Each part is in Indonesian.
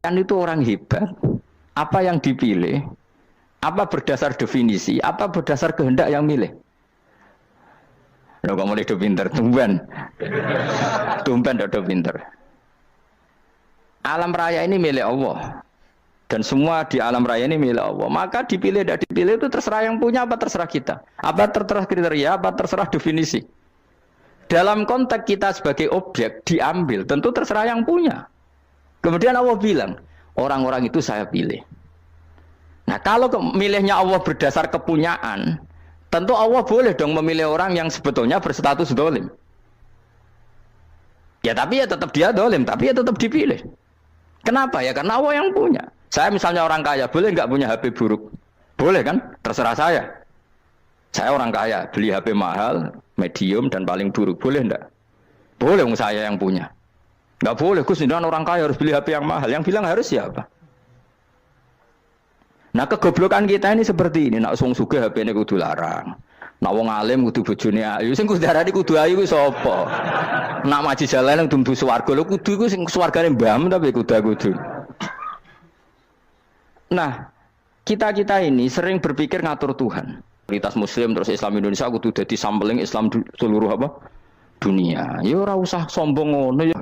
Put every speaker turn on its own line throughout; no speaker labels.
Kan itu orang hebat. Apa yang dipilih? Apa berdasar definisi? Apa berdasar kehendak yang milih? Lo kamu udah pinter, tumben. Tumben udah pinter. Alam raya ini milik Allah. Dan semua di alam raya ini milik Allah. Maka dipilih tidak dipilih itu terserah yang punya apa terserah kita. Apa terserah kriteria, apa terserah definisi. Dalam konteks kita sebagai objek diambil, tentu terserah yang punya. Kemudian Allah bilang, orang-orang itu saya pilih. Nah kalau milihnya Allah berdasar kepunyaan, tentu Allah boleh dong memilih orang yang sebetulnya berstatus dolim. Ya tapi ya tetap dia dolim, tapi ya tetap dipilih. Kenapa ya? Karena Allah yang punya. Saya misalnya orang kaya, boleh nggak punya HP buruk? Boleh kan? Terserah saya. Saya orang kaya, beli HP mahal, medium dan paling buruk. Boleh enggak? Boleh saya yang punya. Nggak boleh, Gus, orang kaya harus beli HP yang mahal. Yang bilang harus siapa? Nah kegoblokan kita ini seperti ini. Nak wong sugih HP ini kudu larang. Nak wong alim kudu bojone ayu. Sing kudu darani kudu ayu ku sapa? Nak maji jalan yang dumdu swarga lho kudu iku sing swargane mbahmu tapi kudu. Nah, kita ini sering berpikir ngatur Tuhan. Prioritas Muslim terus Islam Indonesia kudu dadi sampling Islam seluruh apa? Dunia. Ya ora usah sombong ngono ya.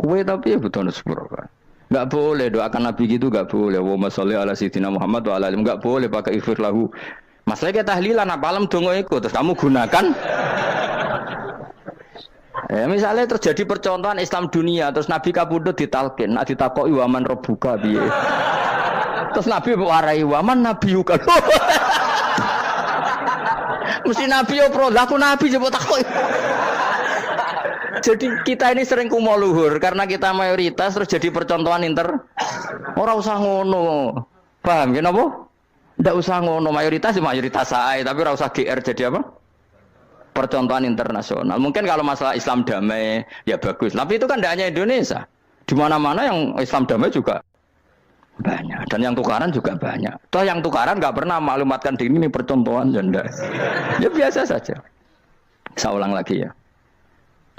Kue tapi ya betul sepuro kan. Enggak boleh doakan Nabi gitu, enggak boleh. Wa sholli ala sayyidina Muhammad wa ala alihi, enggak boleh pakai ifir lahu. Masalah kita tahlilan apa alam dongo iku terus kamu gunakan. Misalnya terjadi percontohan Islam dunia terus Nabi kapundhut ditalkin, nak ditakoki waman rabbuka piye. Terus Nabi warai waman nabiyuka. Mesti Nabi yo pro, lah aku Nabi coba takoki. Jadi kita ini sering kumo luhur karena kita mayoritas terus jadi percontohan Ora usah ngono. Paham ya napa? Ndak usah ngono, mayoritas saya, tapi ora usah GR jadi apa? Percontohan internasional. Mungkin kalau masalah Islam damai ya bagus. Tapi itu kan tidak hanya Indonesia. Di mana-mana yang Islam damai juga banyak dan yang tukaran juga banyak. Toh yang tukaran nggak pernah maklumatkan diri ini percontohan janda. Ya biasa saja. Saya ulang lagi ya.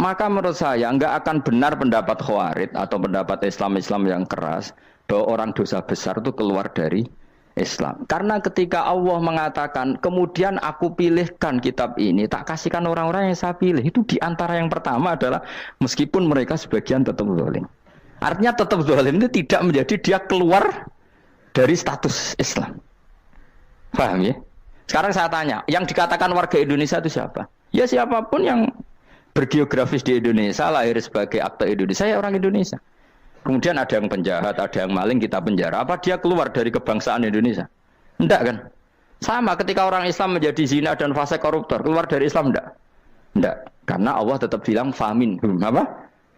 Maka menurut saya nggak akan benar pendapat Khawarij atau pendapat Islam yang keras bahwa orang dosa besar itu keluar dari Islam. Karena ketika Allah mengatakan kemudian aku pilihkan kitab ini tak kasihkan orang-orang yang saya pilih, itu diantara yang pertama adalah meskipun mereka sebagian tetap zalim. Artinya tetap zalim itu tidak menjadi dia keluar dari status Islam. Paham ya? Sekarang saya tanya, yang dikatakan warga Indonesia itu siapa? Ya siapapun yang bergeografis di Indonesia, lahir sebagai akte Indonesia, ya orang Indonesia. Kemudian ada yang penjahat, ada yang maling, kita penjara. Apa dia keluar dari kebangsaan Indonesia? Enggak kan? Sama ketika orang Islam menjadi zina dan fase koruptor, keluar dari Islam enggak? Enggak. Karena Allah tetap bilang faminhum. Apa?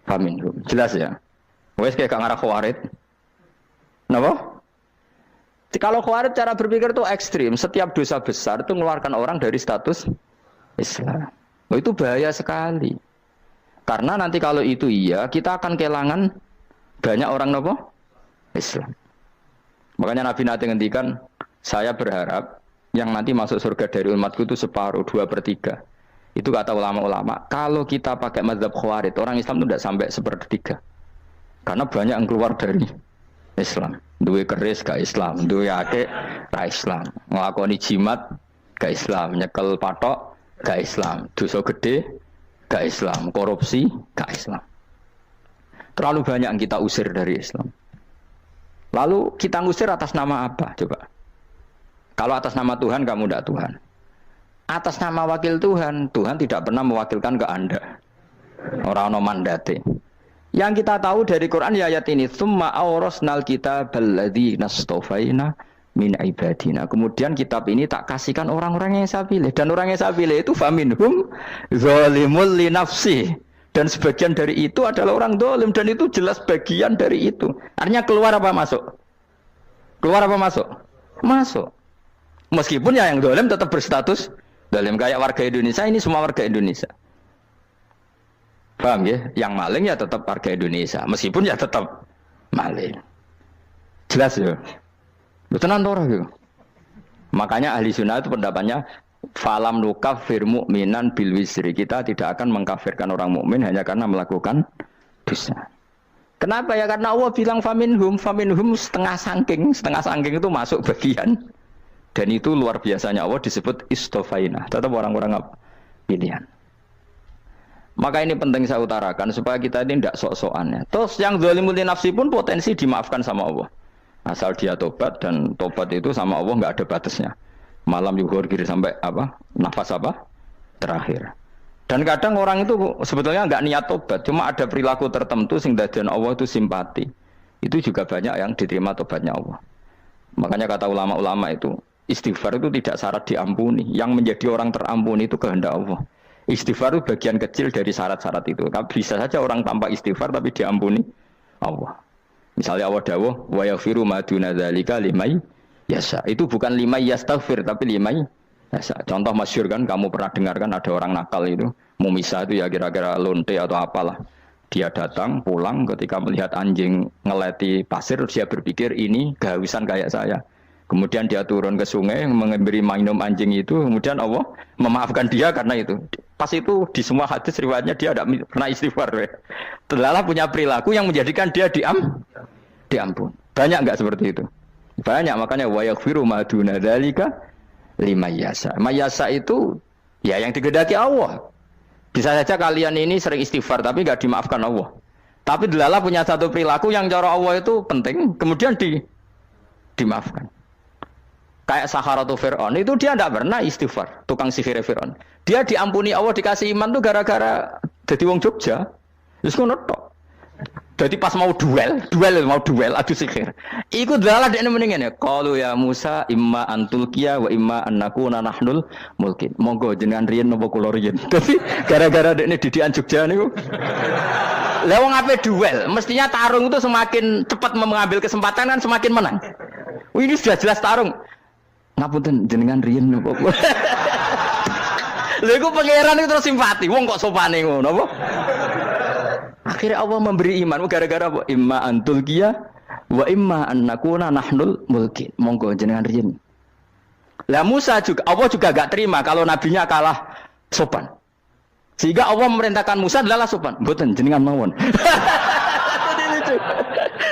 Faminhum. Jelas ya? Wes kayak ngarah Khawarij. Kenapa? Kalau Khawarij cara berpikir itu ekstrim. Setiap dosa besar itu mengeluarkan orang dari status Islam. Oh, itu bahaya sekali. Karena nanti kalau itu iya, kita akan kehilangan banyak orang nopo Islam. Makanya Nabi nanti ngendikan, saya berharap yang nanti masuk surga dari umatku itu separuh, 2/3. Itu kata ulama-ulama. Kalau kita pakai mazhab Khawarij, orang Islam itu tidak sampai 1/3. Karena banyak yang keluar dari Islam. Duwe keris gak Islam, duwe akeh gak Islam, nglakoni jimat gak Islam, nyekel patok gak Islam, dosa gede gak Islam, korupsi gak Islam. Terlalu banyak yang kita usir dari Islam. Lalu kita ngusir atas nama apa? Coba. Kalau atas nama Tuhan, kamu tidak Tuhan. Atas nama wakil Tuhan, Tuhan tidak pernah mewakilkan ke Anda. Orang-orang mandate. Yang kita tahu dari Quran ya ayat ini, tsumma awrasnal kitabal ladzina astafaina min ibadina. Kemudian kitab ini tak kasihkan orang-orang yang saya pilih, dan orang yang saya pilih itu faminhum zalimul li nafsi, dan sebagian dari itu adalah orang zalim, dan itu jelas bagian dari itu. Artinya keluar apa masuk? Keluar apa masuk? Masuk. Meskipun ya yang zalim tetap berstatus zalim, kayak warga Indonesia, ini semua warga Indonesia. Paham ya? Yang maling ya tetap warga Indonesia, meskipun ya tetap maling. Jelas ya? Betulan orang gitu. Makanya ahli sunnah itu pendapatnya falam nukafir mu'minan bil wisri. Kita tidak akan mengkafirkan orang mukmin hanya karena melakukan dosa. Kenapa ya? Karena Allah bilang faminhum setengah sangking itu masuk bagian. Dan itu luar biasanya Allah disebut istofaina. Tetap orang-orang apa? Pilihan. Maka ini penting saya utarakan supaya kita ini tidak sok-sokan ya. Terus yang zalimul nafsi pun potensi dimaafkan sama Allah. Asal dia tobat, dan tobat itu sama Allah nggak ada batasnya. Malam yuhur kiri sampai apa? Nafas apa? Terakhir. Dan kadang orang itu sebetulnya nggak niat tobat, cuma ada perilaku tertentu sehingga dadian Allah itu simpati. Itu juga banyak yang diterima tobatnya Allah. Makanya kata ulama-ulama itu, istighfar itu tidak syarat diampuni. Yang menjadi orang terampuni itu kehendak Allah. Istighfar itu bagian kecil dari syarat-syarat itu. Bisa saja orang tanpa istighfar tapi diampuni Allah. Misalnya Allah dawuh, wa yaghfiru ma duna dzalika liman yasha. Itu bukan liman yastaghfir tapi liman yasha. Contoh masyhur kan, kamu pernah dengar kan ada orang nakal itu, mau misah itu ya kira-kira lonte atau apalah. Dia datang pulang ketika melihat anjing ngeleti pasir, dia berpikir ini kehausan kayak saya. Kemudian dia turun ke sungai memberi minum anjing itu, kemudian Allah memaafkan dia karena itu. Pas itu di semua hadis riwayatnya dia tidak pernah istighfar. Terlalu punya perilaku yang menjadikan dia diampun. Banyak enggak seperti itu? Banyak, makanya wa yaghfiru ma duna dzalika liman yasha. Mayasa itu ya yang digedaki Allah. Bisa saja kalian ini sering istighfar tapi enggak dimaafkan Allah. Tapi delala punya satu perilaku yang cara Allah itu penting, kemudian dimaafkan. Kayak Saharatu Fir'aun itu dia tidak pernah istighfar, tukang sihir Fir'aun. Dia diampuni Allah, dikasih iman tuh gara-gara jadi wong Jogja. Terus ngono tok. Jadi pas mau duel adu sihir. Iku dalah dekne mendingan ya. Qalu ya Musa imma antulqiya wa imma annakuna nahnul mulkin. Monggo jenengan riyen napa kula riyen. Dadi gara-gara dekne didikan Jogja niku. Lah wong ape duel, mestinya tarung itu semakin cepat mengambil kesempatan kan semakin menang. Ini sudah jelas tarung. Ngapunten jenengan riyen napa. Lha iku pangeran itu terus simpati. Wong kok sopane ngono apa? Akhirnya Allah memberi iman gara-gara apa? Imma antulqiya wa imma annakuna nahnul mulkin. Monggo jenengan riyen. Lah Musa juga Allah juga enggak terima kalau nabinya kalah sopan. Sehingga Allah memerintahkan Musa adalah sopan. Mboten jenengan mawon.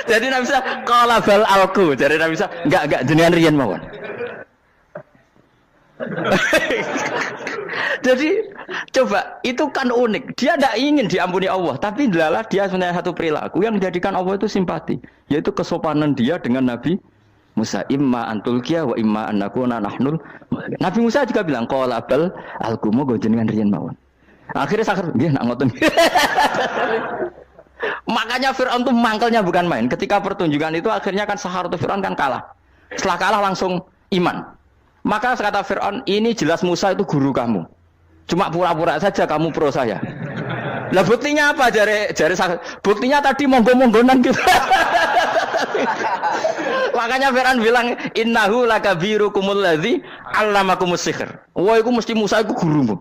Jadi Nabi Musa qala bal alqu. Jadi Nabi Musa enggak jenengan riyen mawon. Jadi coba itu kan unik. Dia tidak ingin diampuni Allah, tapi adalah dia sebenarnya satu perilaku yang menjadikan Allah itu simpati, yaitu kesopanan dia dengan Nabi Musa. Imma antulqiya wa imma annakuna nahnul. Nabi Musa juga bilang qala bal alqu go jenengan riyen mawon. Akhirnya sakar nggih nak ngoten. Makanya Fir'aun itu mangkelnya bukan main. Ketika pertunjukan itu akhirnya kan Saharatu Fir'aun kan kalah. Setelah kalah langsung iman. Maka kata Fir'aun, ini jelas Musa itu guru kamu. Cuma pura-pura saja kamu pro saya. Lah buktinya apa? Jare buktinya tadi monggo-monggonan gitu. Makanya Fir'aun bilang innahu lakabirukumul ladzi 'allamakumus sihr. Wah, iku mesti Musa iku gurumu.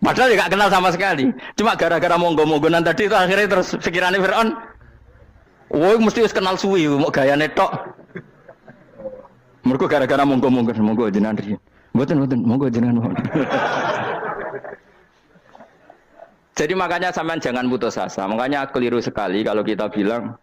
Padahal dia enggak kenal sama sekali. Cuma gara-gara monggo-monggonan tadi itu akhirnya terus pikirannya Fir'aun. Wah, mesti wis kenal suwi, mau gayane tok. Mergo gara-gara monggo jenengan riyen. Mboten monggo jenengan mohon. Jadi makanya sampean jangan putus asa. Makanya keliru sekali kalau kita bilang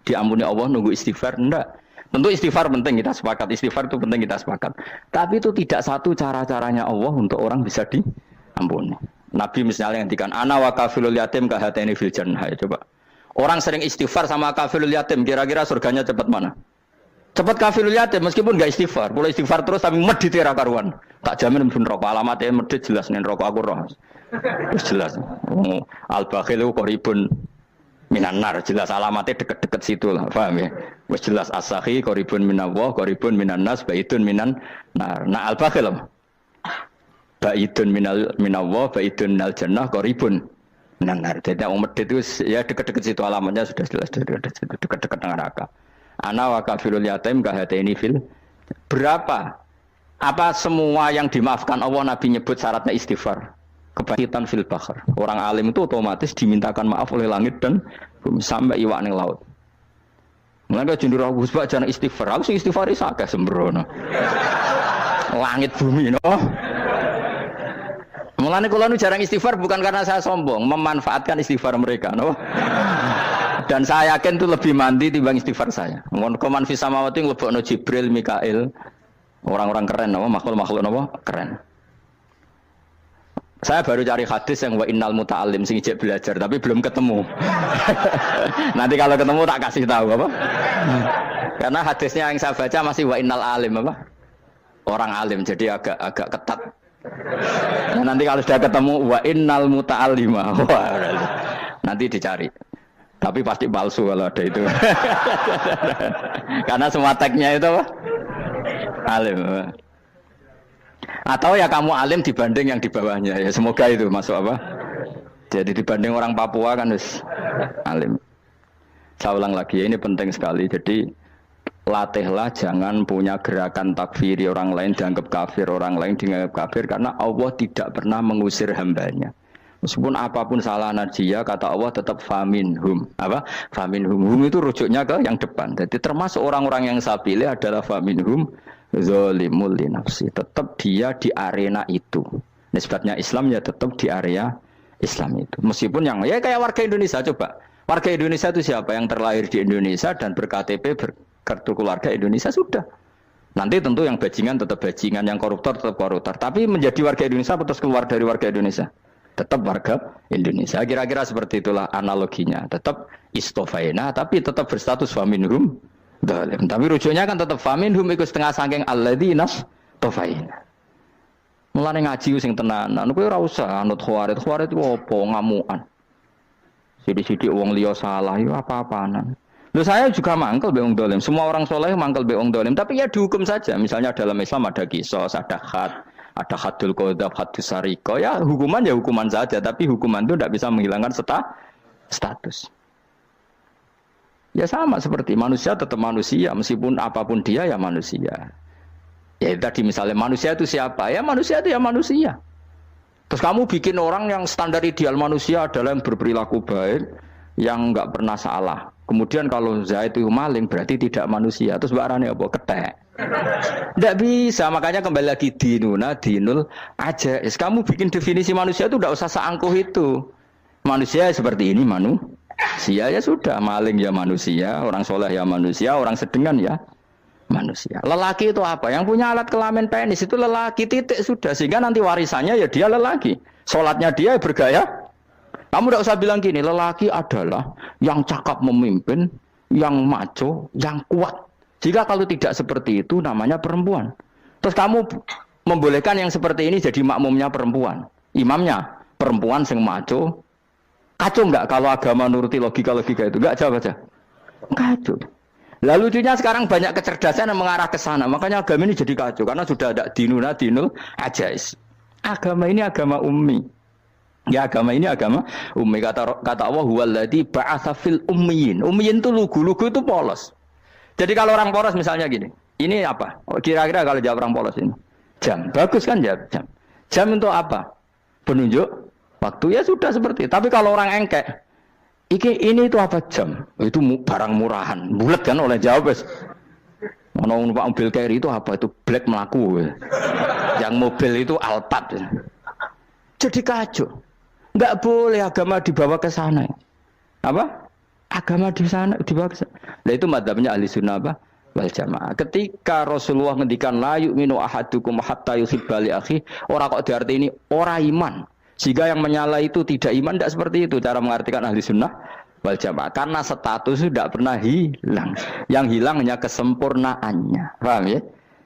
diampuni Allah nunggu istighfar. Enggak. Tentu istighfar penting, kita sepakat. Istighfar itu penting, kita sepakat. Tapi itu tidak satu cara-caranya Allah untuk orang bisa diampuni. Nabi misalnya ngendikan ana wa kafilul yatim ka hatani fil jannah. Coba. Orang sering istighfar sama kafilul yatim, kira-kira surganya cepat mana? Cepat kafirul yatim meskipun enggak istighfar. Kalau istighfar terus tapi medit ra karuan. Tak jamin pun rokok alamatnya medit jelas nen rokok aku roh. Jelas. Al-bakhil qaribun minan nar, jelas alamatnya deket-deket situ lah, paham ya? Wis jelas as-sakhi qaribun minallah, qaribun minan nas, baitun minan nar. Nah al-bakhil baitun minallah, baitun minal jannah, qaribun minan nar. Jadi medit itu ya deket-deket situ alamatnya sudah jelas deket-deket neraka. Ana wa kafirul yatim kahataini fil. Berapa? Apa semua yang dimaafkan Allah Nabi nyebut syaratnya istighfar? Kebangkitan fil bahr. Orang alim itu otomatis dimintakan maaf oleh langit dan bumi sampai iwak ning laut. Mulane jendur Abu Bakar jangan istighfar. Aku sing istighfar is akeh sembrono. Langit bumi no. Mulane kula nu jarang istighfar bukan karena saya sombong, memanfaatkan istighfar mereka no. Dan saya yakin itu lebih mandi timbang istighfar saya. Koman fi samawati nglebokno Jibril, Mikail. Orang-orang keren apa makhluk-makhluk apa? Keren. Saya baru cari hadis yang wa innal muta'allim sing ijek belajar tapi belum ketemu. Nanti kalau ketemu tak kasih tahu apa? Karena hadisnya yang saya baca masih wa innal alim apa? Orang alim jadi agak ketat. Nah, nanti kalau sudah ketemu wa innal muta'allima. Wah, nanti dicari. Tapi pasti palsu kalau ada itu. Karena semua tagnya itu apa? Alim. Atau ya kamu alim dibanding yang di bawahnya. Ya semoga itu masuk apa? Jadi dibanding orang Papua kan harus alim. Saya ulang lagi ya, ini penting sekali. Jadi latihlah jangan punya gerakan takfiri orang lain dianggap kafir, orang lain dianggap kafir karena Allah tidak pernah mengusir hambanya. Meskipun apapun salah najiyah, kata Allah tetap faminhum. Apa? Faminhum. Hum itu rujuknya ke yang depan. Jadi termasuk orang-orang yang saya pilih adalah faminhum zalimul li nafsi. Tetap dia di arena itu. Nisbatnya Islam ya tetap di area Islam itu. Meskipun yang ya kayak warga Indonesia coba. Warga Indonesia itu siapa? Yang terlahir di Indonesia dan berKTP berkartu keluarga Indonesia sudah. Nanti tentu yang bajingan tetap bajingan, yang koruptor tetap koruptor. Tapi menjadi warga Indonesia terus keluar dari warga Indonesia. Tetap warga Indonesia. Kira-kira seperti itulah analoginya. Tetap istofaina, tapi tetap berstatus faminhum dhalim. Tapi rujuknya kan tetap faminhum ikut setengah saking alladzinas tofaina. Mulane ngaji sing tenanan, kowe ora usah anut khawarit. Khawarit ku opo ngamukan. Sidik-sidik wong liya salah yo apa-apanan. Loh saya juga mangkel be wong dhalim. Semua orang soleh mangkel be wong dhalim, tapi ya dihukum saja. Misalnya dalam Islam ada qisas, ada had. Ada hadul qadzaf, hadus sariko, ya hukuman saja, tapi hukuman itu tidak bisa menghilangkan status. Ya sama seperti manusia tetap manusia, meskipun apapun dia ya manusia. Ya tadi misalnya manusia itu siapa? Ya manusia itu ya manusia. Terus kamu bikin orang yang standar ideal manusia adalah yang berperilaku baik, yang nggak pernah salah. Kemudian kalau Zaid itu maling berarti tidak manusia. Terus barangnya apa? Ketek. Tidak bisa, makanya kembali lagi dinul aja. Kamu bikin definisi manusia itu tidak usah seangkuh itu. Manusia seperti ini manusia ya sudah, maling ya manusia, orang soleh ya manusia, orang sedengan ya manusia. Lelaki itu apa? Yang punya alat kelamin penis itu lelaki titik sudah, sehingga nanti warisannya ya dia lelaki. Sholatnya dia bergaya. Kamu tidak usah bilang gini, lelaki adalah yang cakap memimpin, yang maco, yang kuat. Jika kalau tidak seperti itu namanya perempuan. Terus kamu membolehkan yang seperti ini jadi makmumnya perempuan. Imamnya perempuan sing maco. Kacau enggak kalau agama nuruti logika-logika itu? Enggak jawab aja. Kacau. Lalu lucunya sekarang banyak kecerdasan yang mengarah ke sana. Makanya agama ini jadi kacau. Karena sudah ada dinul ajais. Agama ini agama ummi. Ya agama ini agama ummi. Kata Allah huwallazi ba'atsa fil ummiyin. Ummiyin itu lugu itu polos. Jadi kalau orang polos misalnya gini, ini apa? Kira-kira kalau jawab orang polos ini, jam. Bagus kan jawab jam. Jam untuk apa? Penunjuk waktu ya sudah seperti itu. Tapi kalau orang engkek, ini itu apa jam? Itu barang murahan. Bulat kan oleh jawab. Mau numpak mobil carry itu apa? Itu black melaku. Yang mobil itu Alphard. Jadi kacau. Enggak boleh agama dibawa ke sana. Apa? Agama di sana dibawa ke sana. Nah itu madzhabnya ahli sunnah apa? Wal jamaah. Ketika Rasulullah ngendikan la yu'minu ahadukum hatta yuhibba li akhi, ora kok diarti ini ora iman. Sehingga yang menyala itu tidak iman, tidak seperti itu cara mengartikan ahli sunnah wal jamaah. Karena status itu tidak pernah hilang. Yang hilang hanya kesempurnaannya. Paham ya?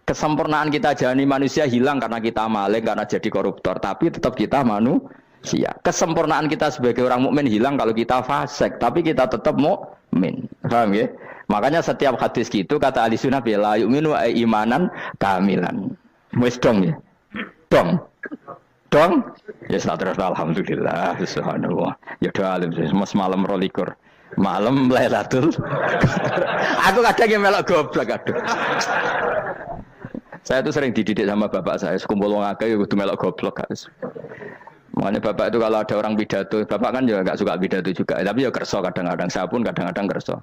Kesempurnaan kita jalani manusia hilang karena kita maling, karena jadi koruptor. Tapi tetap kita manusia. Kesempurnaan kita sebagai orang mukmin hilang kalau kita fasik, tapi kita tetap mukmin. Paham ya? Makanya setiap hadis gitu kata ahli sunnah la yu'minu imanan kamilan. Wis dong ya. Dong. Ya terus alhamdulillah subhanallah. Ya doa alim mas malam 12. Malam Lailatul. Aku kadang yang melok goblok aduh. Saya tuh sering dididik sama bapak saya, sekumpul wong akeh kudu melok goblok guys. Makanya bapak itu kalau ada orang pidato, bapak kan juga nggak suka pidato juga, tapi ya kerso kadang-kadang, saya pun kadang-kadang kerso.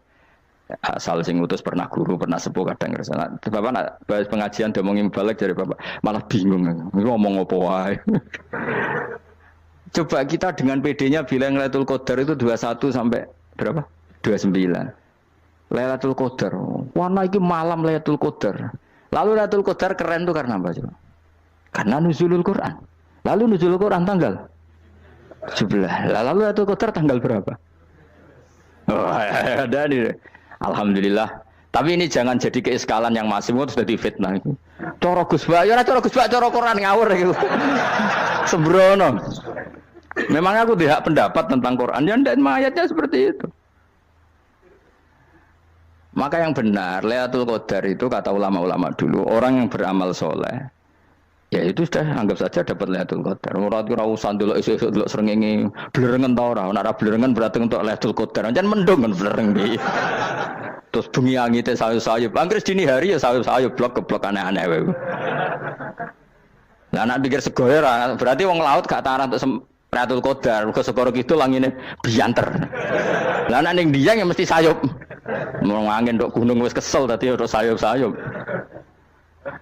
Asal sing utus pernah guru, pernah sepuh kadang kerso. Nah, bapak nak bahas pengajian ngomongin balik dari bapak, malah bingung, ngomong apa wae. Coba kita dengan PD-nya bilang Lailatul Qadar itu 21 sampai berapa? 29. Lailatul Qadar. Warna iki malam Lailatul Qadar. Lalu Lailatul Qadar keren tuh karena apa coba? Karena nuzulul Quran. Lalu nuzulul Quran tanggal 17. Lalu Lailatul Qadar tanggal berapa? Oh, ada nih. Alhamdulillah. Tapi ini jangan jadi keiskalan yang masih itu sudah difitnah itu. Coro Gus Bak, ya coro Gus Bak, coro Quran ngawur gitu. Sembrono. Memang aku tidak pendapat tentang Quran, ya dan ayatnya seperti itu. Maka yang benar, Lailatul Qadar itu kata ulama-ulama dulu, orang yang beramal soleh, ya itu sudah anggap saja dapat Lailatul Qadar. Ora usah ndelok esuk-esuk ndelok srengenge blerengen ta ora, nek blerengen berarti untuk Lailatul Qadar. Jan mendung kan blereng iki. Terus bengi angite sayup-sayup. Anggere dini hari ya sayup-sayup blok-blok aneh-aneh wae. Lah nek pikir segoyo ora, berarti wong laut gak tarah untuk Lailatul Qadar, mergo segoro kidul langine bianter. Lah nek ning Dieng ya mesti sayup. Mau angin tok gunung wis kesel tadi ora sayup-sayup.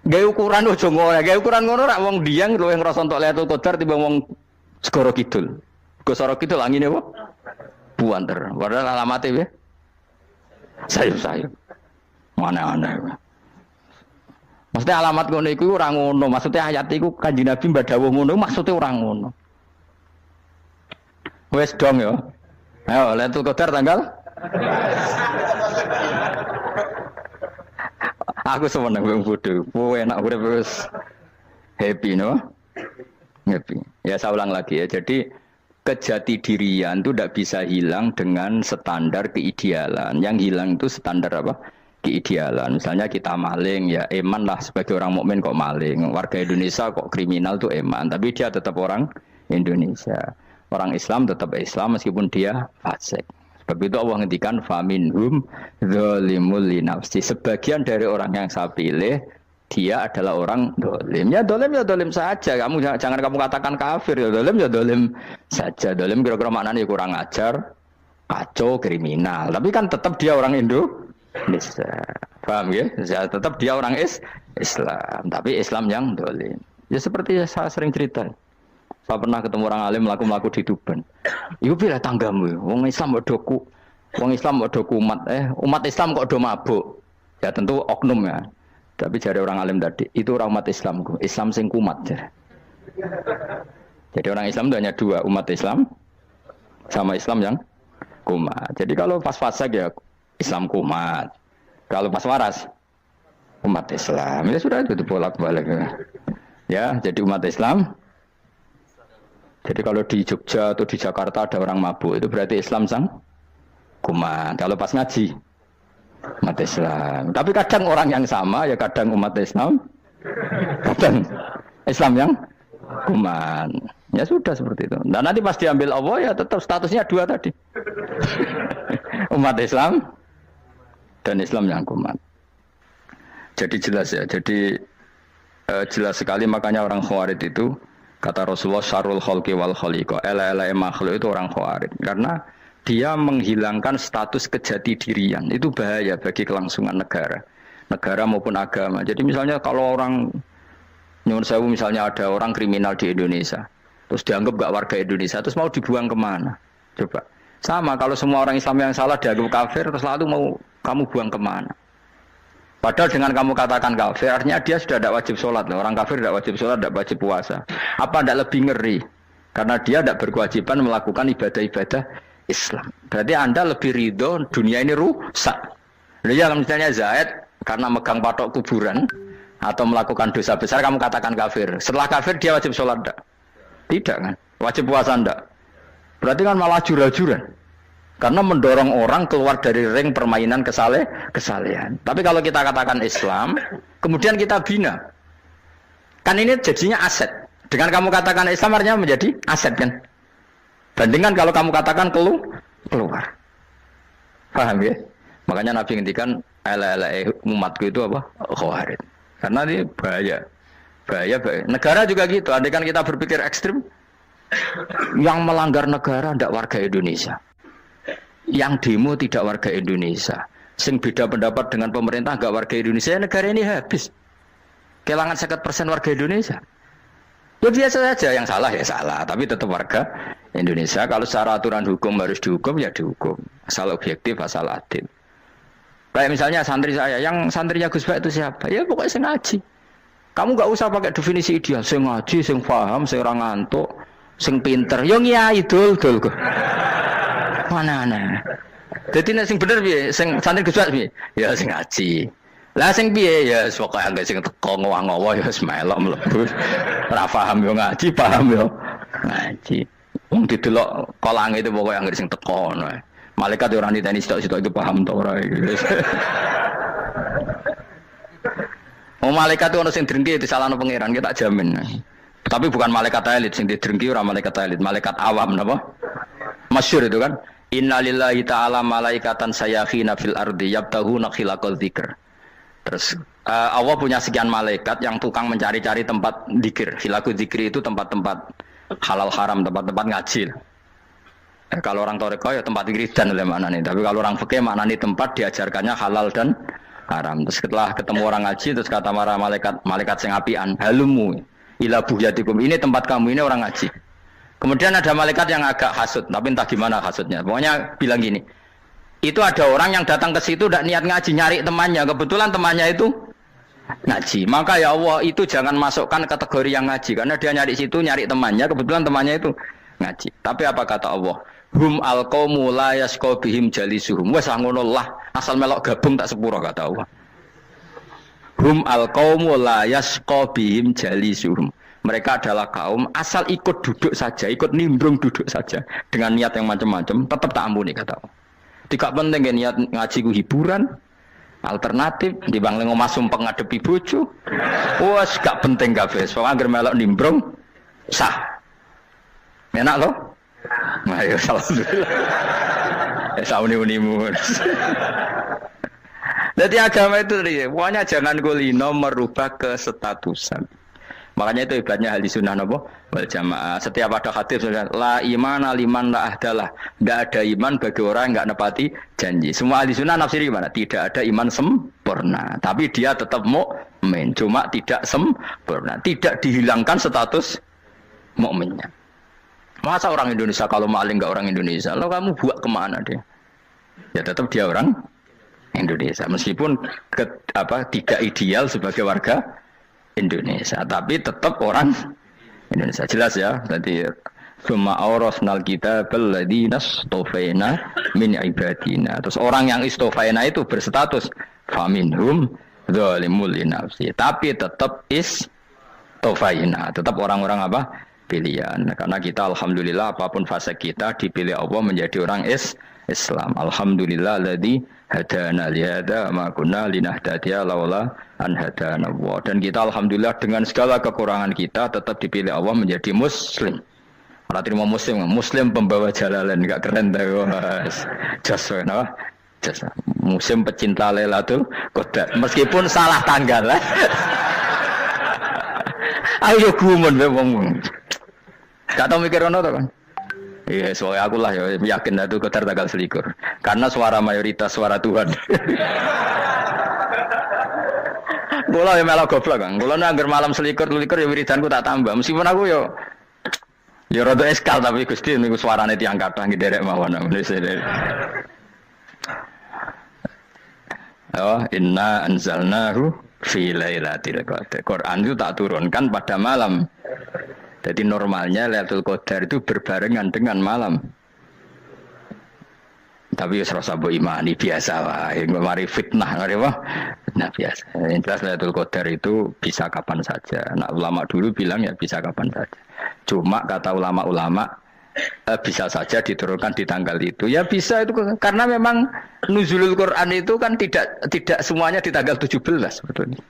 Gawe ukuran ojo ngono, gawe ukuran ngono rak wong Dieng luwih ngrasa entuk Lailatul Qadar timbang wong segoro kidul. Segoro kidul angine apa? Buanter. Padahal alamate piye? Sayup-sayup. Mana-mana. Maksudnya alamat ngono iku ora ngono, maksudnya ayat iku Kanjeng Nabi mbak dawuh ngono, maksudnya ora ngono. Wes dong ya. Ayo Lailatul Qadar tanggal. Aku seneng wong bodho. Kowe enak urip wis happy no? Happy. Ya saya ulang lagi ya. Jadi kejati dirian itu tidak bisa hilang dengan standar keidealan. Yang hilang itu standar apa? Keidealan. Misalnya kita maling ya eman lah sebagai orang mukmin kok maling. Warga Indonesia kok kriminal tuh eman, tapi dia tetap orang Indonesia. Orang Islam tetap Islam meskipun dia fasik. Sebab itu Allah ngendikan faminhum zalimul linafsi. Sebagian dari orang yang saya pilih dia adalah orang dolim. Ya dolim saja. Jangan kamu katakan kafir ya dolim saja. Dolim kira-kira maknanya kurang ajar, kacau, kriminal. Tapi kan tetap dia orang Indonesia. Paham ya? Tetap dia orang Islam. Tapi Islam yang dolim. Ya seperti saya sering cerita. Saya pernah ketemu orang alim melaku di Tuban. Iku pilih tanggamu. Wong Islam kok doku. Wong Islam kok doku umat Islam kok do mabuk. Ya tentu oknum ya. Tapi jari orang alim tadi, itu orang umat Islamku. Islam sing kumat. Jadi orang Islam itu hanya dua, umat Islam sama Islam yang kumat. Jadi kalau pas fasik ya Islam kumat. Kalau pas waras umat Islam. Ya sudah itu bolak-balik. Ya, jadi umat Islam. Jadi kalau di Jogja atau di Jakarta ada orang mabuk, itu berarti Islam sang kumat. Kalau pas ngaji, umat Islam. Tapi kadang orang yang sama, ya kadang umat Islam, kadang Islam yang kumat. Ya sudah seperti itu. Dan nanti pas diambil Allah, ya tetap statusnya dua tadi. Umat Islam dan Islam yang kumat. Jadi jelas ya. Jadi jelas sekali makanya orang Khawarij itu kata Rasulullah syarrul khalqi wal khaliqa. Ela-ela makhluk itu orang Khawarij. Karena dia menghilangkan status kejati dirian. Itu bahaya bagi kelangsungan negara. Negara maupun agama. Jadi misalnya kalau orang nyuwun sewu misalnya ada orang kriminal di Indonesia. Terus dianggap gak warga Indonesia. Terus mau dibuang kemana? Coba. Sama kalau semua orang Islam yang salah dianggap kafir. Terus lalu mau kamu buang kemana? Padahal dengan kamu katakan kafir, artinya dia sudah tidak wajib sholat. Orang kafir tidak wajib sholat, tidak wajib puasa. Apa tidak lebih ngeri? Karena dia tidak berkewajiban melakukan ibadah-ibadah Islam. Berarti Anda lebih ridho dunia ini rusak. Ya misalnya Zaid, karena megang patok kuburan, atau melakukan dosa besar, kamu katakan kafir. Setelah kafir, dia wajib sholat tidak? Tidak kan? Wajib puasa tidak? Berarti kan malah jura-jura. Karena mendorong orang keluar dari ring permainan kesalehan. Tapi kalau kita katakan Islam, kemudian kita bina. Kan ini jadinya aset. Dengan kamu katakan Islam artinya menjadi aset kan. Bandingkan kalau kamu katakan keluar. Paham ya? Makanya Nabi ngendikan ala umatku itu apa? Khawarij. Karena ini bahaya. Bahaya. Negara juga gitu. Andai kan kita berpikir ekstrim, yang melanggar negara tidak warga Indonesia. Yang demo tidak warga Indonesia. Sing beda pendapat dengan pemerintah enggak warga Indonesia, negara ini habis. Kehilangan 50% warga Indonesia. Ya biasa saja, yang salah ya salah, tapi tetap warga Indonesia kalau secara aturan hukum harus dihukum ya dihukum. Asal objektif, asal adil. Kayak misalnya santri saya, yang santrinya Gus Bak itu siapa? Ya pokoknya sing ngaji. Kamu gak usah pakai definisi ideal, sing ngaji, sing paham, sing ora ngantuk, sing pinter. Yo ngiyai dul. Mana. Jadi nek sing bener piye? Sing santri Gus Bak piye? Ya sing ngaji. Lah sing piye? Ya pokoke anggere sing teko ngowah-ngowah ya melok mlebu. Ora paham yo ngaji, paham yo ngaji. Wong didelok kolange itu pokoke anggere sing teko ngono. Malaikat ora niteni sitok-sitok itu paham ta ora. Malaikat itu ono sing drengki disalahno pangeran, kita jamin. Tapi bukan malaikat elit sing didrengki ora malaikat elit, malaikat awam napa? Masyhur itu kan. Innalillahi ta'ala malaikatan sayakhina fil ardi yabtahuna khilaqal dzikr. Terus Allah punya sekian malaikat yang tukang mencari-cari tempat dzikir. Khilaqul dzikri itu tempat-tempat halal haram, tempat-tempat ngaji. Kalau orang toreko ya tempat wiridan oleh maknanya. Tapi kalau orang fikih maknanya tempat diajarkannya halal dan haram. Terus setelah ketemu orang ngaji terus kata para malaikat sing apian, halumu ila buhyatikum. Ini tempat kamu, ini orang ngaji. Kemudian ada malaikat yang agak hasud, tapi entah gimana hasudnya. Pokoknya bilang gini, itu ada orang yang datang ke situ tidak niat ngaji, nyari temannya. Kebetulan temannya itu ngaji. Maka ya Allah itu jangan masukkan kategori yang ngaji, karena dia nyari situ nyari temannya. Kebetulan temannya itu ngaji. Tapi apa kata Allah? Hum alqaumu la yasqa bihim jalisuhum. Wes ngono lah, asal melok gabung tak sepuro kata Allah. Hum alqaumu la yasqa bihim jalisuhum. Mereka adalah kaum asal ikut duduk saja, ikut nimbrung duduk saja dengan niat yang macam-macam, tetap tak ampuni kata Allah. Tidak penting niat ngaji ku hiburan, alternatif di bang ngomong sumpeng ngadepi bojo. Wes gak penting kabeh. Wong anggere melok nimbrung sah. Enak loh? Nah, ya alhamdulillah. Sauni-unimu. Jadi agama itu pokoknya jangan kulino merubah kesestatusan. Makanya itu hebatnya ahli sunnah napa wal jamaah. Setiap ada hadis la imana liman la ahdalah. Enggak ada iman bagi orang yang enggak nepati janji. Semua ahli sunnah nafsiri gimana? Tidak ada iman sempurna, tapi dia tetap mukmin, cuma tidak sempurna. Tidak dihilangkan status mukminnya. Masa orang Indonesia kalau maling enggak orang Indonesia? Lo kamu buat kemana dia? Ya tetap dia orang Indonesia meskipun tidak ideal sebagai warga Indonesia, tapi tetap orang Indonesia. Jelas ya. Tadi summa awrasnal kitabal ladzina istofaina min ibadina. Terus orang yang istofaina itu berstatus faminhum zalimul linafsi. Tapi tetap istofaina, tetap orang-orang apa? Pilihan. Karena kita alhamdulillah apapun fase kita dipilih Allah menjadi orang Islam. Alhamdulillah alladzi hadana lihada ma kunna linahtadiya laula an hadana Allah. Dan kita alhamdulillah dengan segala kekurangan kita tetap dipilih Allah menjadi muslim. Ora terima muslim pembawa jalalan, enggak keren ta Mas. Jas napa? Jas. Muslim pecinta Lailatul Qadar. Meskipun salah tanggal. Ayo gumun wae wong. Gak tau mikir ono to kan? Iya, soalnya aku lah ya yakin itu Qadar tanggal 21. Karena suara mayoritas suara Tuhan. Kula ya melok goblok kan. Kula nek anggar malam 21 ya wiridanku tak tambah. Meskipun aku ya rada eskal tapi Gusti niku suarane tiyang kathah nderek mawon. Oh, inna anzalnahu fi lailatul qadar. Quran itu tak turunkan pada malam. Jadi normalnya Lailatul Qadar itu berbarengan dengan malam. Tapi ya serasa mbok imani biasa wae, mari fitnah ngene wae. Nah biasa. Yang jelas Lailatul Qadar itu bisa kapan saja. Nah ulama dulu bilang ya bisa kapan saja. Cuma kata ulama-ulama bisa saja diturunkan di tanggal itu. Ya bisa itu karena memang nuzulul Quran itu kan tidak semuanya di tanggal 17 sebetulnya.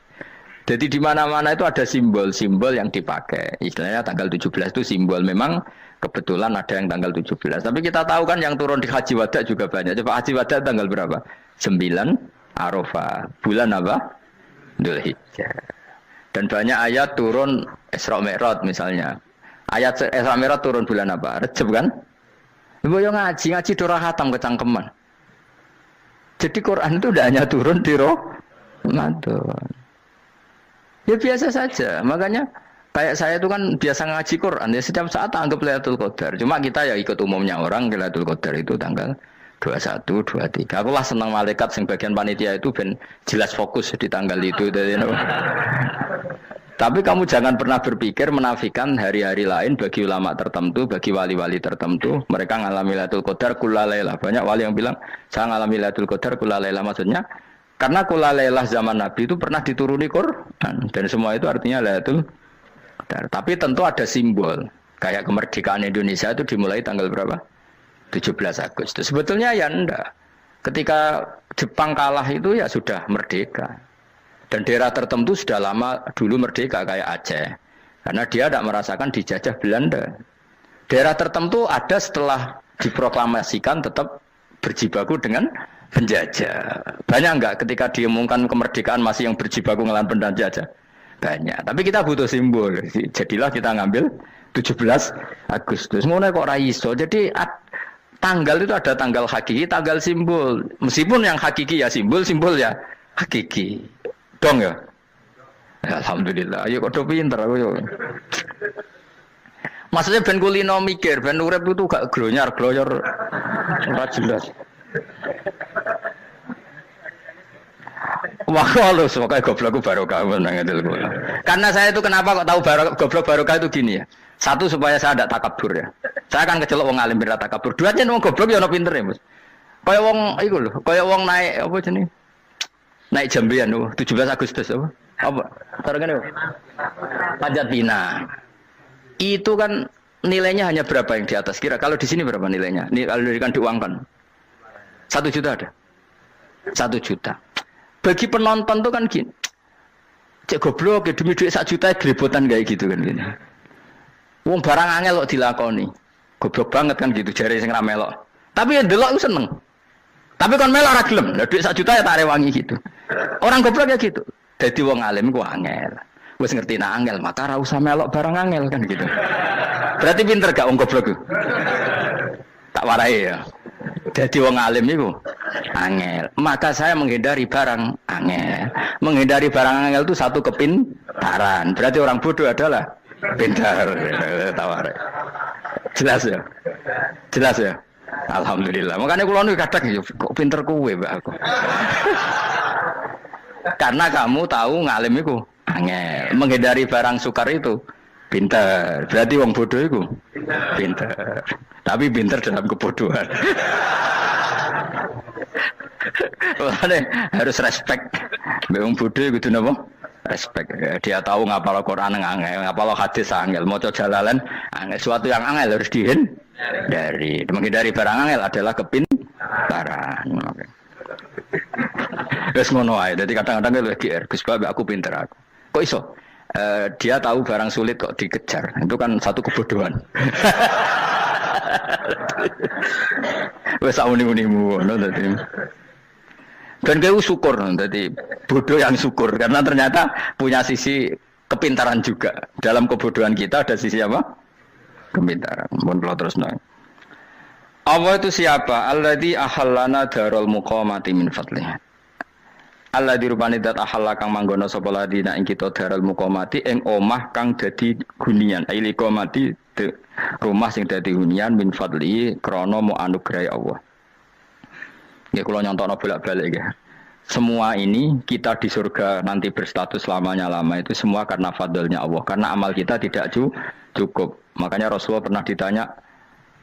Jadi di mana-mana itu ada simbol-simbol yang dipakai. Istilahnya tanggal 17 itu simbol. Memang kebetulan ada yang tanggal 17. Tapi kita tahu kan yang turun di Haji Wada juga banyak. Coba Haji Wada tanggal berapa? 9 Arafah. Bulan apa? Dzulhijjah. Dan banyak ayat turun Isra Mi'raj misalnya. Ayat Isra Mi'raj turun bulan apa? Rejab kan? Ibu yang ngaji dora khatam kecangkeman. Jadi Quran itu tidak hanya turun di Ramadan. Ya biasa saja, makanya Kayak saya itu kan biasa ngaji Quran, ya setiap saat anggap Lailatul Qadar. Cuma kita ya ikut umumnya orang, Lailatul Qadar itu tanggal 21, 23. Aku lah senang malaikat yang bagian panitia itu ben jelas fokus di tanggal itu. Tapi kamu jangan pernah berpikir menafikan hari-hari lain bagi ulama tertentu, bagi wali-wali tertentu. Mereka ngalami Lailatul Qadar kullalaila. Banyak wali yang bilang, saya ngalami Lailatul Qadar kullalaila. Maksudnya, karena kullalaila zaman Nabi itu pernah dituruni Quran. Dan semua itu artinya Lailatul Qadar. Tapi tentu ada simbol. Kayak kemerdekaan Indonesia itu dimulai tanggal berapa? 17 Agustus. Sebetulnya ya enggak. Ketika Jepang kalah itu ya sudah merdeka. Dan daerah tertentu sudah lama dulu merdeka kayak Aceh. Karena dia tidak merasakan dijajah Belanda. Daerah tertentu ada setelah diproklamasikan tetap berjibaku dengan penjajah. Banyak enggak ketika diumumkan kemerdekaan masih yang berjibaku ngelawan penjajah? Banyak. Tapi kita butuh simbol. Jadilah kita ngambil 17 Agustus. Ngono kok ra iso. Jadi tanggal itu ada tanggal hakiki, tanggal simbol. Meskipun yang hakiki ya simbol ya hakiki. Dong ya? Alhamdulillah. Ayo kok pinter aku yo. Maksudnya ben kulino mikir, ben urip itu gak glonyar-glonyor ora jelas. Wah, lu semoga goblokku barokah menang itu. Karena saya itu kenapa kok tahu goblok barokah itu gini ya. Satu supaya saya tidak takabur ya. Saya akan kecelok wong alim ora takabur. Dua aja wong goblok ya ono pinter ya, Mas. Kaya wong iku lho, kaya wong naik apa jenenge? Naik jambian lho, 17 Agustus apa? Apa? Targane apa? Panjat Pinang. Itu kan nilainya hanya berapa yang di atas kira? Kalau di sini berapa nilainya? Ini kalau diuangkan. 1 juta ada. 1 juta. Bagi penonton tuh kan gini. Cek goblok demi duit 1 juta grebotan kayak gitu kan gini. Wong barang angel kok dilakoni. Goblok banget kan gitu jare sing ra melok. Tapi ya delok ku seneng. Tapi kon melok ra gelem. Lah duit 1 juta ya tak rewangi gitu. Orang goblok ya gitu. Dadi wong alim ku angel. Wis ngerti nak angel maka ra usah melok barang angel kan gitu. Berarti pinter gak wong goblok ku? Tak warai ya. Jadi wong alim itu angel. Maka saya menghindari barang angel. Menghindari barang angel itu satu kepintaran. Berarti orang bodoh adalah pintar. Tawar. Jelas ya. Jelas ya. Alhamdulillah. Makanya kula niku kadang kok pinter kowe, Mbak aku. Karena kamu tahu ngalim itu angel. Menghindari barang sukar itu pintar. Berarti wong bodoh itu pintar. Tapi pintar dalam kebodohan. Makanya harus respect. Wong bodoh itu napa? Respect. Dia tahu ngapal Quran angel, ngapal hadis angel, maca jalalan angel. Suatu yang angel harus dihindari. Menghindari barang angel adalah kepintaran. Wes ngono ae. Dadi kadang-kadang lagi Gus Bab aku pinter aku. Kok iso? Dia tahu barang sulit kok dikejar. Itu kan satu kebodohan. Wes uni-unimu ngono dadi. Dan kau syukur dadi bodoh yang syukur karena ternyata punya sisi kepintaran juga. Dalam kebodohan kita ada sisi apa? Kepintaran. Mun kula terusno. Allah itu siapa? Alladzi ahallana darul muqamati min fadlih. Alladzi rupane dat ahalla kang manggono sapa ladina ing kita darul muqamati ing omah kang dadi hunian. Aili qamati rumah sing dadi hunian min fadli krana mu anugrahi Allah. Ya kula nyontokno bolak-balik ya. Semua ini kita di surga nanti berstatus lamanya-lama itu semua karena fadlnya Allah. Karena amal kita tidak cukup. Makanya Rasulullah pernah ditanya,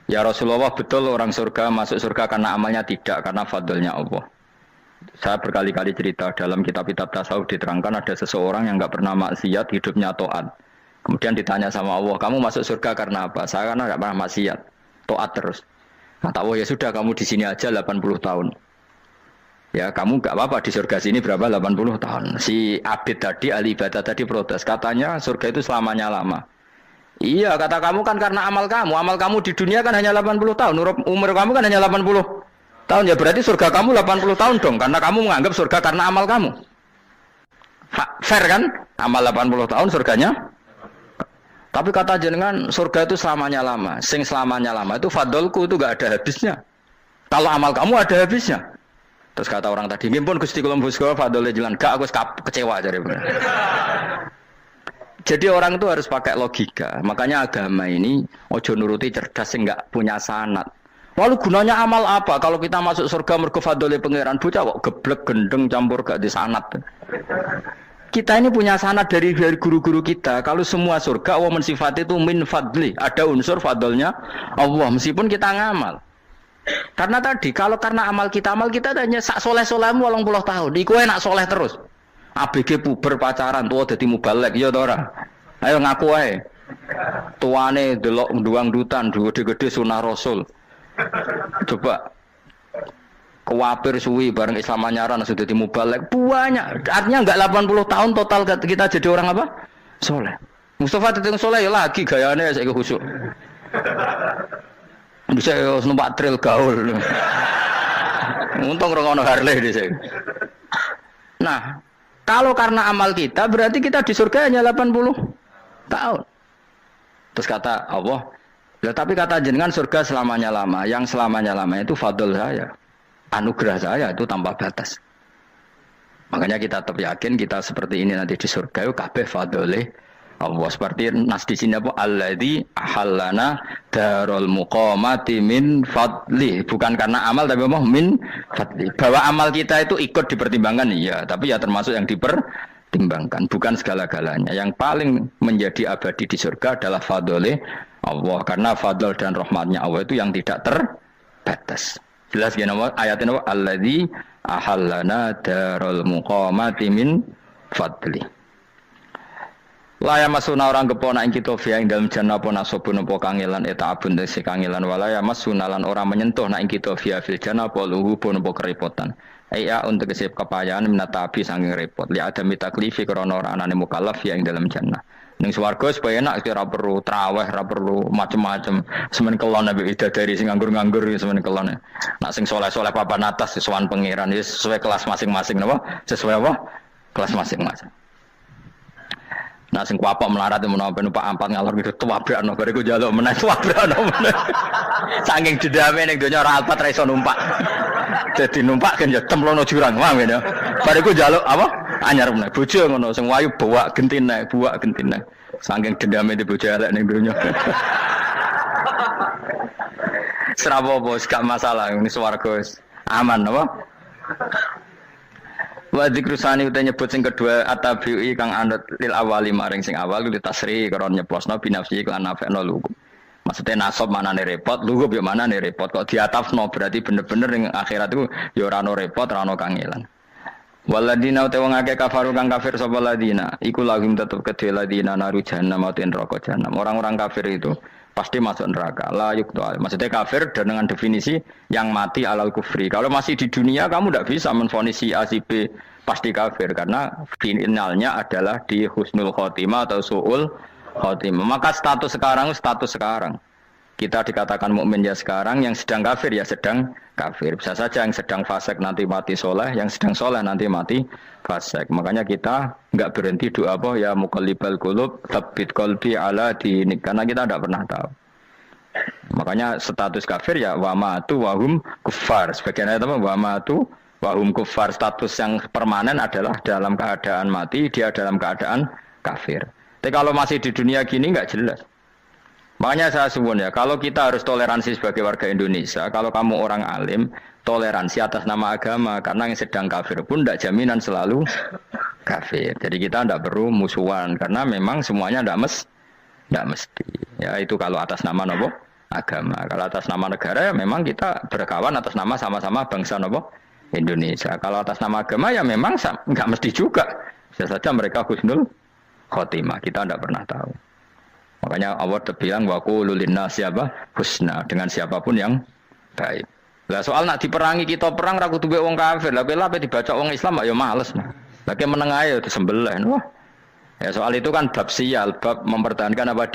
"Ya Rasulullah, betul orang surga masuk surga karena amalnya tidak karena fadlnya Allah?" Saya berkali-kali cerita dalam kitab-kitab tasawuf diterangkan ada seseorang yang enggak pernah maksiat, hidupnya taat. Kemudian ditanya sama Allah, "Kamu masuk surga karena apa?" "Saya karena enggak pernah maksiat, taat terus." Kata Allah, "Ya sudah kamu di sini aja 80 tahun." Ya kamu enggak apa-apa di surga sini berapa 80 tahun. Si Abid tadi ahli ibadah tadi protes, katanya surga itu selamanya lama. Iya, kata kamu kan karena amal kamu di dunia kan hanya 80 tahun. Umur kamu kan hanya 80 tahun. Ya berarti surga kamu 80 tahun dong karena kamu menganggap surga karena amal kamu. Fair kan? Amal 80 tahun surganya. Tapi kata jenengan surga itu selamanya lama. Sing selamanya lama itu fadolku itu enggak ada habisnya. Kalau amal kamu ada habisnya. Terus kata orang tadi, "Nggih pun Gusti kula mbusga fadole jalan." Gak aku kecewa jare. Jadi orang itu harus pakai logika. Makanya agama ini ojo nuruti cerdas yang nggak punya sanad. Lalu gunanya amal apa? Kalau kita masuk surga mergo fadhole pangeran, bocah kok geblek gendeng campur gak di sanad. Kita ini punya sanad dari guru-guru kita. Kalau semua surga Allah mensifati itu min fadli, ada unsur fadlnya Allah meskipun kita ngamal. Karena tadi kalau karena amal kita hanya sak soleh-solehmu 80 tahun. Iku enak soleh terus. ABG puber pacaran tua dadi mubalek ya ta ora. Ayo ngaku ae. Tuane delok nduang-dutan gede-gede sunah Rasul. Coba kuwapir suwi bareng Islam anyaran sudah dadi mubalek banyak. Artinya enggak 80 tahun total kita jadi orang apa? Soleh. Mustafa teteng soleh ya lagi gayane saiki khusyuk. Bisa numpak trail gaul. Untung ora ono Harley dhisik. Nah, kalau karena amal kita berarti kita di surga hanya 80 tahun. Terus kata Allah, ya, tapi kata jenengan surga selamanya lama. Yang selamanya lama itu fadl saya. Anugerah saya itu tanpa batas. Makanya kita tetap yakin kita seperti ini nanti di surga itu kabeh fadlih Allah. Seperti nas di sini apa? Alladzi ahallana darul muqamati min fadli. Bukan karena amal tapi apa? Min fadli. Bahwa amal kita itu ikut dipertimbangkan iya, tapi ya termasuk yang dipertimbangkan, bukan segala-galanya. Yang paling menjadi abadi di surga adalah fadlih Allah, karena fadl dan rahmatnya Allah itu yang tidak terbatas. Jelas ya nama ayatnya apa? Alladzi ahallana darul muqamati min fadli. Laya masuna orang kepona ing kita via ing dalam jannah pona sobun apa kangelan eta abun desi kangelan walaya masuna lan orang menyentuh nak ing kita via fil jannah apa luhu pun apa kerepotan. Iya untuk kesip kepayahan minata api saking repot. Li ada mitaklifi krana ora anane mukallaf via ing dalam jannah. Ning swarga supaya enak ora perlu traweh, ora perlu macam-macam. Semen kelon nabi dari sing nganggur-nganggur semen kelon. Nak sing soleh-soleh papan atas sesuai pangeran sesuai kelas masing-masing napa? Sesuai apa? Kelas masing-masing. Nah sing kuapa melarat menawa numpak ampat ngalor gitu tuwabrakno bariku njaluk meneh tuwabrakno meneh. Saking dendame ning donya ora alpat ra iso numpak. Dadi numpak kan ya templono jurang wae ya. Bariku njaluk apa? Anyar meneh. Bojo ngono sing wayu buak gentine. Saking dendame di bojo elek ning donya. Serapo bos gak masalah ini swarga aman apa? Wa dzikrusani uta nyebut sing kedua atabi'i kang anut lil awali maring sing awal kudu tasri karo nyeplosno binafsi lan nafekno lugu. Maksudnya nasab manane repot, lugu yo manane repot. Kok diatafno berarti bener-bener ning akhirat itu ya ora ono repot, ora ono kangelan. Waladina uta wong akeh kafaru kang kafir sapa ladina, iku lahum tetep kedhe ladina naru jahannam atin neraka jahannam. Orang-orang kafir itu pasti masuk neraka. La yuqtal. Maksudnya kafir dan dengan definisi yang mati alal kufri. Kalau masih di dunia kamu tidak bisa menvonis si A si B pasti kafir karena finalnya adalah di husnul khotimah atau suul khotimah. Maka status sekarang. Kita dikatakan mukmin ya sekarang, yang sedang kafir ya sedang kafir. Bisa saja yang sedang fasik nanti mati soleh, yang sedang soleh nanti mati fasik. Makanya kita enggak berhenti doa apa ya muqallibal qulub tsabbit qalbi ala dinik, karena kita tidak pernah tahu. Makanya status kafir ya wa matu wa hum kuffar. Sebagian ayat apa wa matu wa hum kuffar, status yang permanen adalah dalam keadaan mati, dia dalam keadaan kafir. Tapi kalau masih di dunia gini enggak jelas. Makanya saya suwun ya, kalau kita harus toleransi sebagai warga Indonesia, kalau kamu orang alim, toleransi atas nama agama, karena yang sedang kafir pun tidak jaminan selalu kafir. Jadi kita tidak perlu musuhan, karena memang semuanya tidak mesti. Ya itu kalau atas nama nopo agama. Kalau atas nama negara ya memang kita berkawan atas nama sama-sama bangsa nopo Indonesia. Kalau atas nama agama ya memang nggak mesti juga. Bisa saja mereka husnul khotimah, kita tidak pernah tahu. Makanya Allah terbilang wa qulu linnasi siapa husna, dengan siapapun yang baik. Lah soal nak diperangi kita perang ra kudu mbek wong kafir. Lah pepe dibaca wong Islam ya males. Lah ke meneng ae disembelih. Wah. Ya soal itu kan bab sial, bab mempertahankan apa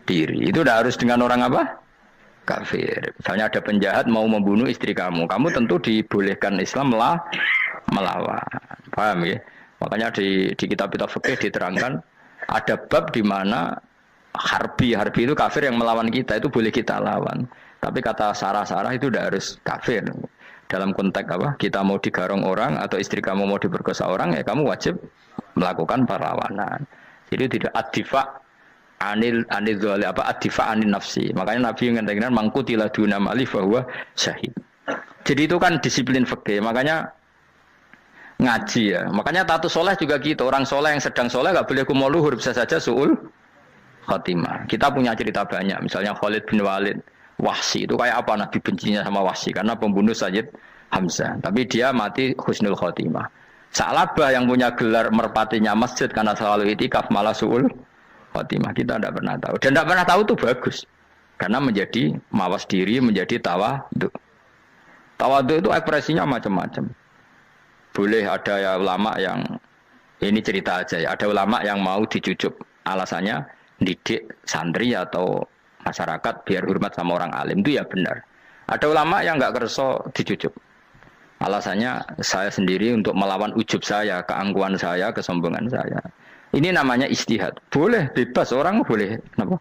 diri. Itu udah harus dengan orang apa? Kafir. Misalnya ada penjahat mau membunuh istri kamu tentu dibolehkan Islam melawan. Paham ya? Makanya di kitab-kitab fikih diterangkan ada bab di mana harbi itu kafir yang melawan kita itu boleh kita lawan. Tapi kata sarah itu udah harus kafir. Dalam konteks apa? Kita mau digarong orang atau istri kamu mau diperkosa orang ya kamu wajib melakukan perlawanan. Jadi tidak adifa anil dzali apa adifa anin nafsi. Makanya Nabi mengatakan mangkutila duna mali bahwa syahid. Jadi itu kan disiplin fikih. Makanya ngaji ya. Makanya tatus soleh juga gitu. Orang soleh yang sedang soleh nggak boleh kumo luhur, bisa saja suul khotimah. Kita punya cerita banyak. Misalnya Khalid bin Walid, Wahsi itu kayak apa Nabi bencinya sama Wahsi karena pembunuh Sayyid Hamzah. Tapi dia mati husnul khotimah. Sa'labah yang punya gelar merpatinya masjid karena selalu itikaf malah suul khotimah. Kita tidak pernah tahu. Dan tidak pernah tahu itu bagus. Karena menjadi mawas diri, menjadi tawadhu. Tawadhu itu ekspresinya macam-macam. Boleh ada ya ulama yang, ini cerita aja ya, ada ulama yang mau dicucup. Alasannya didik santri atau masyarakat biar hormat sama orang alim, itu ya benar. Ada ulama yang nggak kerso dicucup. Alasannya saya sendiri untuk melawan ujub saya, keangkuhan saya, kesombongan saya. Ini namanya istihad. Boleh, bebas, orang boleh. Kenapa?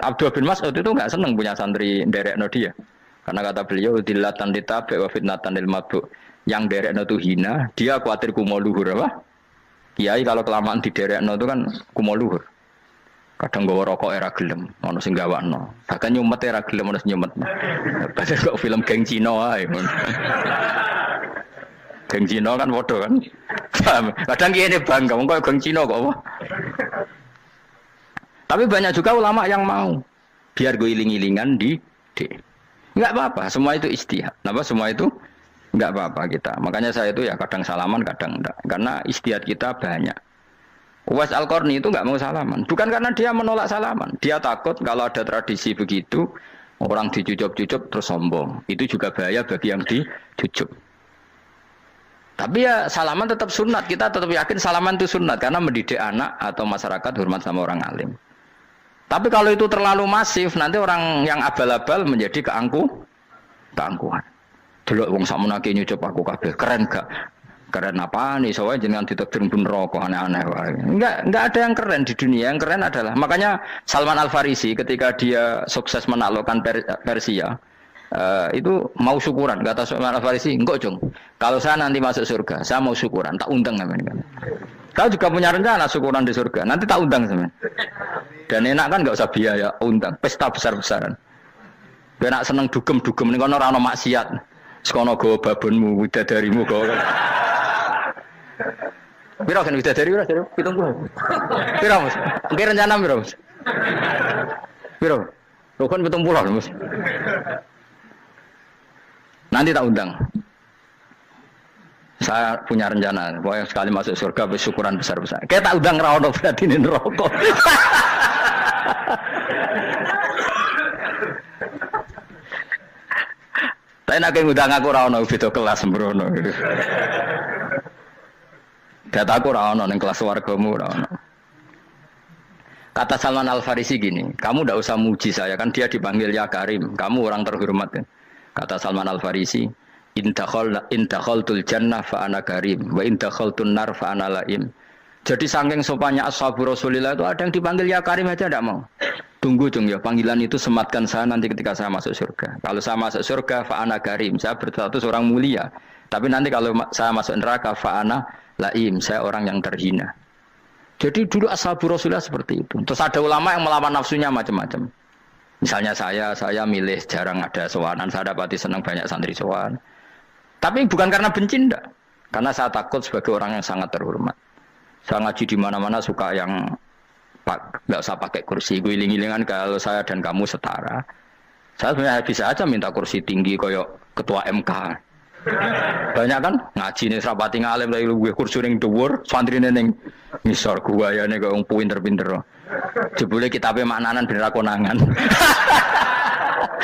Abdullah bin Mas'ud itu nggak senang punya santri nderekno dia. Karena kata beliau, dilatan ditabe wa fitnatan lil mabuk. Yang derekno itu hina, dia khawatir kumo luhur apa? Kiai kalau kelamaan di derekno itu kan kumo luhur. Kadang bawa rokok era gelem, ono sing gawakno. Bahkan nyumet era gelem ono sing nyumet. Padahal kok film geng Cina ae. Geng Cina kan padha kan. Kadang kene bangga, kok geng Cina kok apa? Tapi banyak juga ulama yang mau biar gue iling-ilingan di enggak apa-apa, semua itu istihad. Kenapa semua itu enggak apa-apa kita. Makanya saya itu ya kadang salaman, kadang enggak. Karena istihad kita banyak. Uwais Al-Qarni itu enggak mau salaman. Bukan karena dia menolak salaman. Dia takut kalau ada tradisi begitu, orang dicucup-cucup terus sombong. Itu juga bahaya bagi yang dicucup. Tapi ya salaman tetap sunat. Kita tetap yakin salaman itu sunat. Karena mendidik anak atau masyarakat hormat sama orang alim. Tapi kalau itu terlalu masif, nanti orang yang abal-abal menjadi keangkuhan. Delok wong sakmenake nyucup aku kabeh, keren gak? Keren apa nih? Soalnya jenengan ditakdir pun rokok aneh-aneh wae. Enggak ada yang keren di dunia. Yang keren adalah makanya Salman Al Farisi ketika dia sukses menaklukkan Persia, itu mau syukuran. Kata Salman Al Farisi, enggak Jong. Kalau saya nanti masuk surga, saya mau syukuran, tak undang namanya. Kau juga punya rencana syukuran di surga, nanti tak undang sama. Dan enak kan nggak usah biaya, undang, pesta besar-besaran. Enak seneng dugem-dugem, ini kono rano maksiat, sekono go babonmu, widadarimu go. Piro kan widadari ora jare 70. Piro Mas? Oke rencana piro Mas? Piro? Lho kan 70 Mas. Nanti tak undang. Saya punya rencana, pokoknya sekali masuk surga bersyukuran besar-besar. Kayak tak undang ra ono berarti ning neraka. Tapi nak ngundang aku ra ono beda kelas sembrono. Data aku ra ono ning kelas wargamu ra ono. Kata Salman Al Farisi gini, kamu ndak usah muji saya kan dia dipanggil ya Karim, kamu orang terhormat kan. Kata Salman Al Farisi, in dakhaltul jannah fa ana karim wa in dakhaltun nar fa ana laim. Jadi saking sopannya ashabu Rasulillah itu ada yang dipanggil ya Karim aja enggak mau. Tunggu Jung ya, panggilan itu sematkan saya nanti ketika saya masuk surga. Kalau saya masuk surga fa ana karim, saya berstatus orang mulia. Tapi nanti kalau saya masuk neraka fa ana laim, saya orang yang terhina. Jadi dulu ashabu Rasulillah seperti itu. Terus ada ulama yang melawan nafsunya macam-macam. Misalnya saya milih jarang ada sowanan, saya dapati senang banyak santri sowan. Tapi bukan karena benci enggak. Karena saya takut sebagai orang yang sangat terhormat. Saya ngaji di mana-mana suka yang enggak usah pakai kursi, guling-gulingan kalau saya dan kamu setara. Saya sebenarnya bisa aja minta kursi tinggi koyok ketua MK. Banyak kan ngaji nih serapati ngalim dari gue kursi ning dhuwur, santrine ning ngisor guayane kok wong pinter-pinter. Jebule kitabe maknanan ben ra konangan.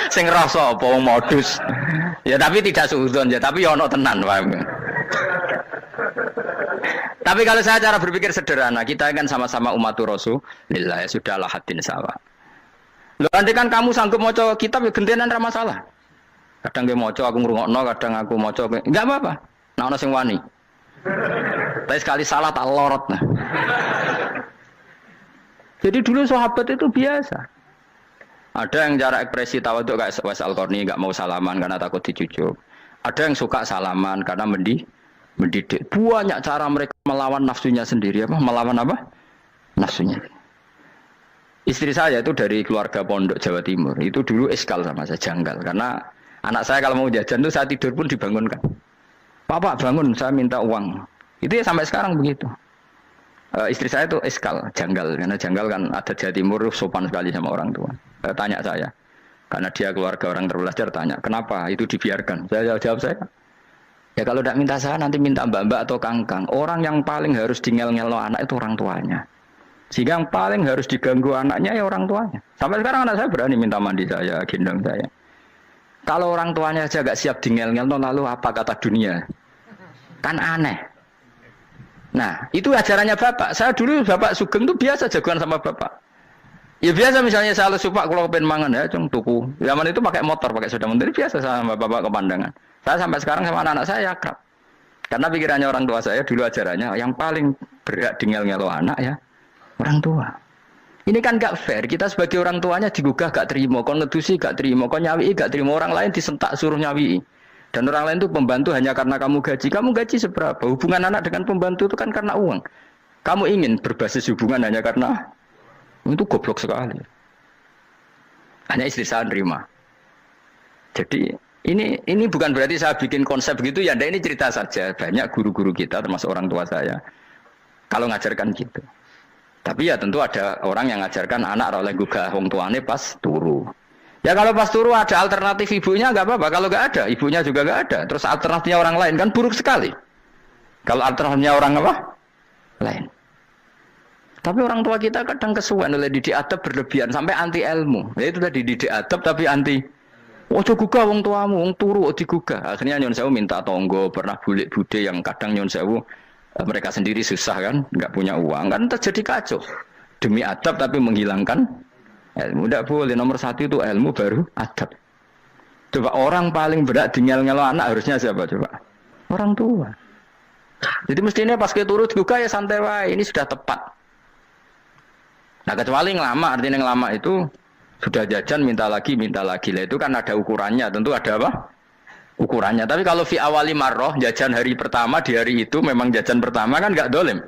Sing rasa apa wong modus. Ya tapi tidak suudzon ya, tapi ya ono tenan wae. Tapi kalau saya cara berpikir sederhana, kita kan sama-sama umatur Rasulillah, ya sudahlah hadin sawa. Lho andai kan kamu sanggup maca kitab ya gentenan ra masalah. Kadang dia moco aku ngrungokno, kadang aku moco enggak apa-apa. Nah ono sing wani. Tapi sekali salah tak lorot nah. Jadi dulu sahabat itu biasa. Ada yang cara ekspresi tawadhu kayak Uwais Al-Qarni enggak mau salaman karena takut dicucuk. Ada yang suka salaman karena mendidik. Banyak cara mereka melawan nafsunya sendiri apa? Melawan apa? nafsunya. Istri saya itu dari keluarga pondok Jawa Timur. Itu dulu eskal sama saya, janggal. Karena anak saya kalau mau jajan tuh saya tidur pun dibangunkan. Pak bangun, saya minta uang. Itu ya sampai sekarang begitu. Istri saya itu eskal, janggal. Karena janggal kan ada Jawa Timur sopan sekali sama orang tua. Tanya saya. Karena dia keluarga orang terpelajar, tanya, kenapa itu dibiarkan? Saya jawab saya. Ya kalau tidak minta saya, nanti minta mbak-mbak atau kangkang. Orang yang paling harus dingel-ngel anak itu orang tuanya. Sehingga yang paling harus diganggu anaknya ya orang tuanya. Sampai sekarang anak saya berani minta mandi saya, gendong saya. Kalau orang tuanya saja gak siap dingel-ngel, lalu apa kata dunia? Kan aneh. Nah, itu ajarannya bapak. Saya dulu bapak Sugeng itu biasa jagoan sama bapak. Ya biasa misalnya saya lesu pak kalau pengen mangan ya, cung tuku. Zaman itu pakai motor, pakai sepeda motor biasa sama bapak ke pandangan. Saya sampai sekarang sama anak-anak saya akrab. Karena pikirannya orang tua saya dulu ajarannya yang paling berhak dingel-ngelo anak ya orang tua. Ini kan gak fair. Kita sebagai orang tuanya digugah gak terima, kon ngedusi gak terima, kon nyawi gak terima, orang lain disentak suruh nyawi. Dan orang lain itu pembantu hanya karena kamu gaji. Kamu gaji seberapa? Hubungan anak dengan pembantu itu kan karena uang. Kamu ingin berbasis hubungan hanya karena itu goblok sekali. Hanya istri saya nerima. Jadi ini bukan berarti saya bikin konsep begitu ya. Ini cerita saja. Banyak guru-guru kita termasuk orang tua saya kalau ngajarkan gitu. Tapi ya tentu ada orang yang ngajarkan anak oleh gugah wong tuane pas turu. Ya kalau pas turu ada alternatif ibunya nggak apa-apa. Kalau nggak ada, ibunya juga nggak ada. Terus alternatifnya orang lain kan buruk sekali. Kalau alternatifnya orang apa? Lain. Tapi orang tua kita kadang kesuwen oleh didik adab berlebihan sampai anti ilmu. Ya itu tadi didik adab tapi anti. Ojo gugah wong tuamu, wong turu digugah. Akhirnya nyon sewu minta tonggo, pernah bulik bude yang kadang nyon sewu mereka sendiri susah kan, nggak punya uang kan terjadi kacau. Demi adab tapi menghilangkan ilmu. Tidak boleh, nomor satu itu ilmu baru adab. Coba orang paling berat dingel-ngelo anak harusnya siapa coba? Orang tua. Jadi mestinya pas keturut juga ya santai wae, ini sudah tepat. Nah kecuali ngelama, artinya ngelama itu sudah jajan minta lagi lah itu kan ada ukurannya, tentu ada apa? Ukurannya. Tapi kalau fi awali marroh jajan hari pertama di hari itu memang jajan pertama kan nggak dolim.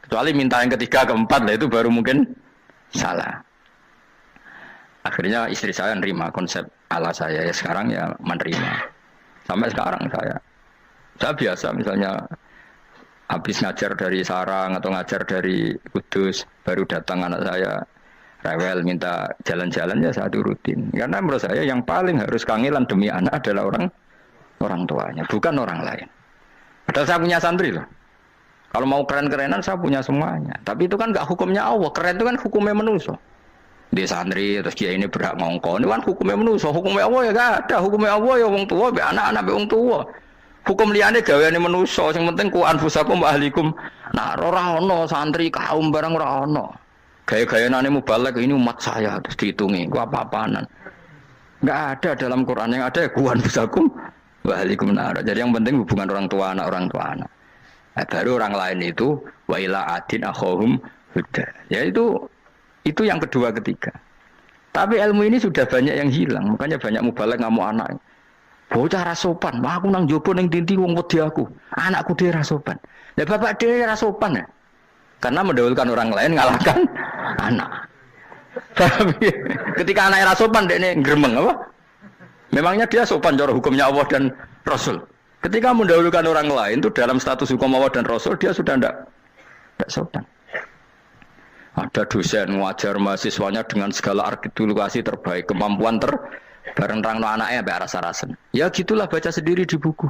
Kecuali minta yang ketiga keempat lah itu baru mungkin salah. Akhirnya istri saya nerima konsep ala saya ya sekarang ya menerima. Sampai sekarang saya biasa misalnya habis ngajar dari Sarang atau ngajar dari Kudus baru datang anak saya rewel minta jalan-jalan ya saya turutin. Karena menurut saya yang paling harus kangelan demi anak adalah orang tuanya, bukan orang lain. Padahal saya punya santri loh. Kalau mau keren-kerenan saya punya semuanya. Tapi itu kan nggak hukumnya Allah. Keren itu kan hukumnya manusia. Di santri terus dia ini berhak ngongkon. Ini kan hukumnya manusia. Hukumnya Allah ya gak ada. Hukumnya Allah ya wong tua, be anak-anak be wong tua. Hukum liyane gaweane manusia. Sing penting ku anfusakum wa ahlikum. Nah, ora ono santri kaum barang ora ono. Gaya-gayanane mubalek ini umat saya terus dihitungi. Ku apa-apaanan. Enggak ada dalam Quran yang ada ya ku anfusakum wa ahlikum nar. Jadi yang penting hubungan orang tua anak. Nah, baru orang lain itu wa ila adin akhahum huda. Ya itu yang kedua ketiga. Tapi ilmu ini sudah banyak yang hilang. Makanya banyak mubalek ngamuk anak. Bocah rasopan. Wah aku nang jopo ning tinti wong wedi aku. Anakku dhewe rasopan. Lah bapak dhewe rasopan ya. Karena mendahulukan orang lain ngalahkan anak. Tapi ketika anaknya rasopan dekne gremeng apa? Memangnya dia sopan cara hukumnya Allah dan Rasul. Ketika mendahulukan orang lain itu dalam status hukum Allah dan Rasul dia sudah tidak sopan. Ada dosen ngajar mahasiswanya dengan segala artikulasi terbaik, kemampuan bareng terangno anaknya sampai rasa-rasen. Ya gitulah baca sendiri di buku.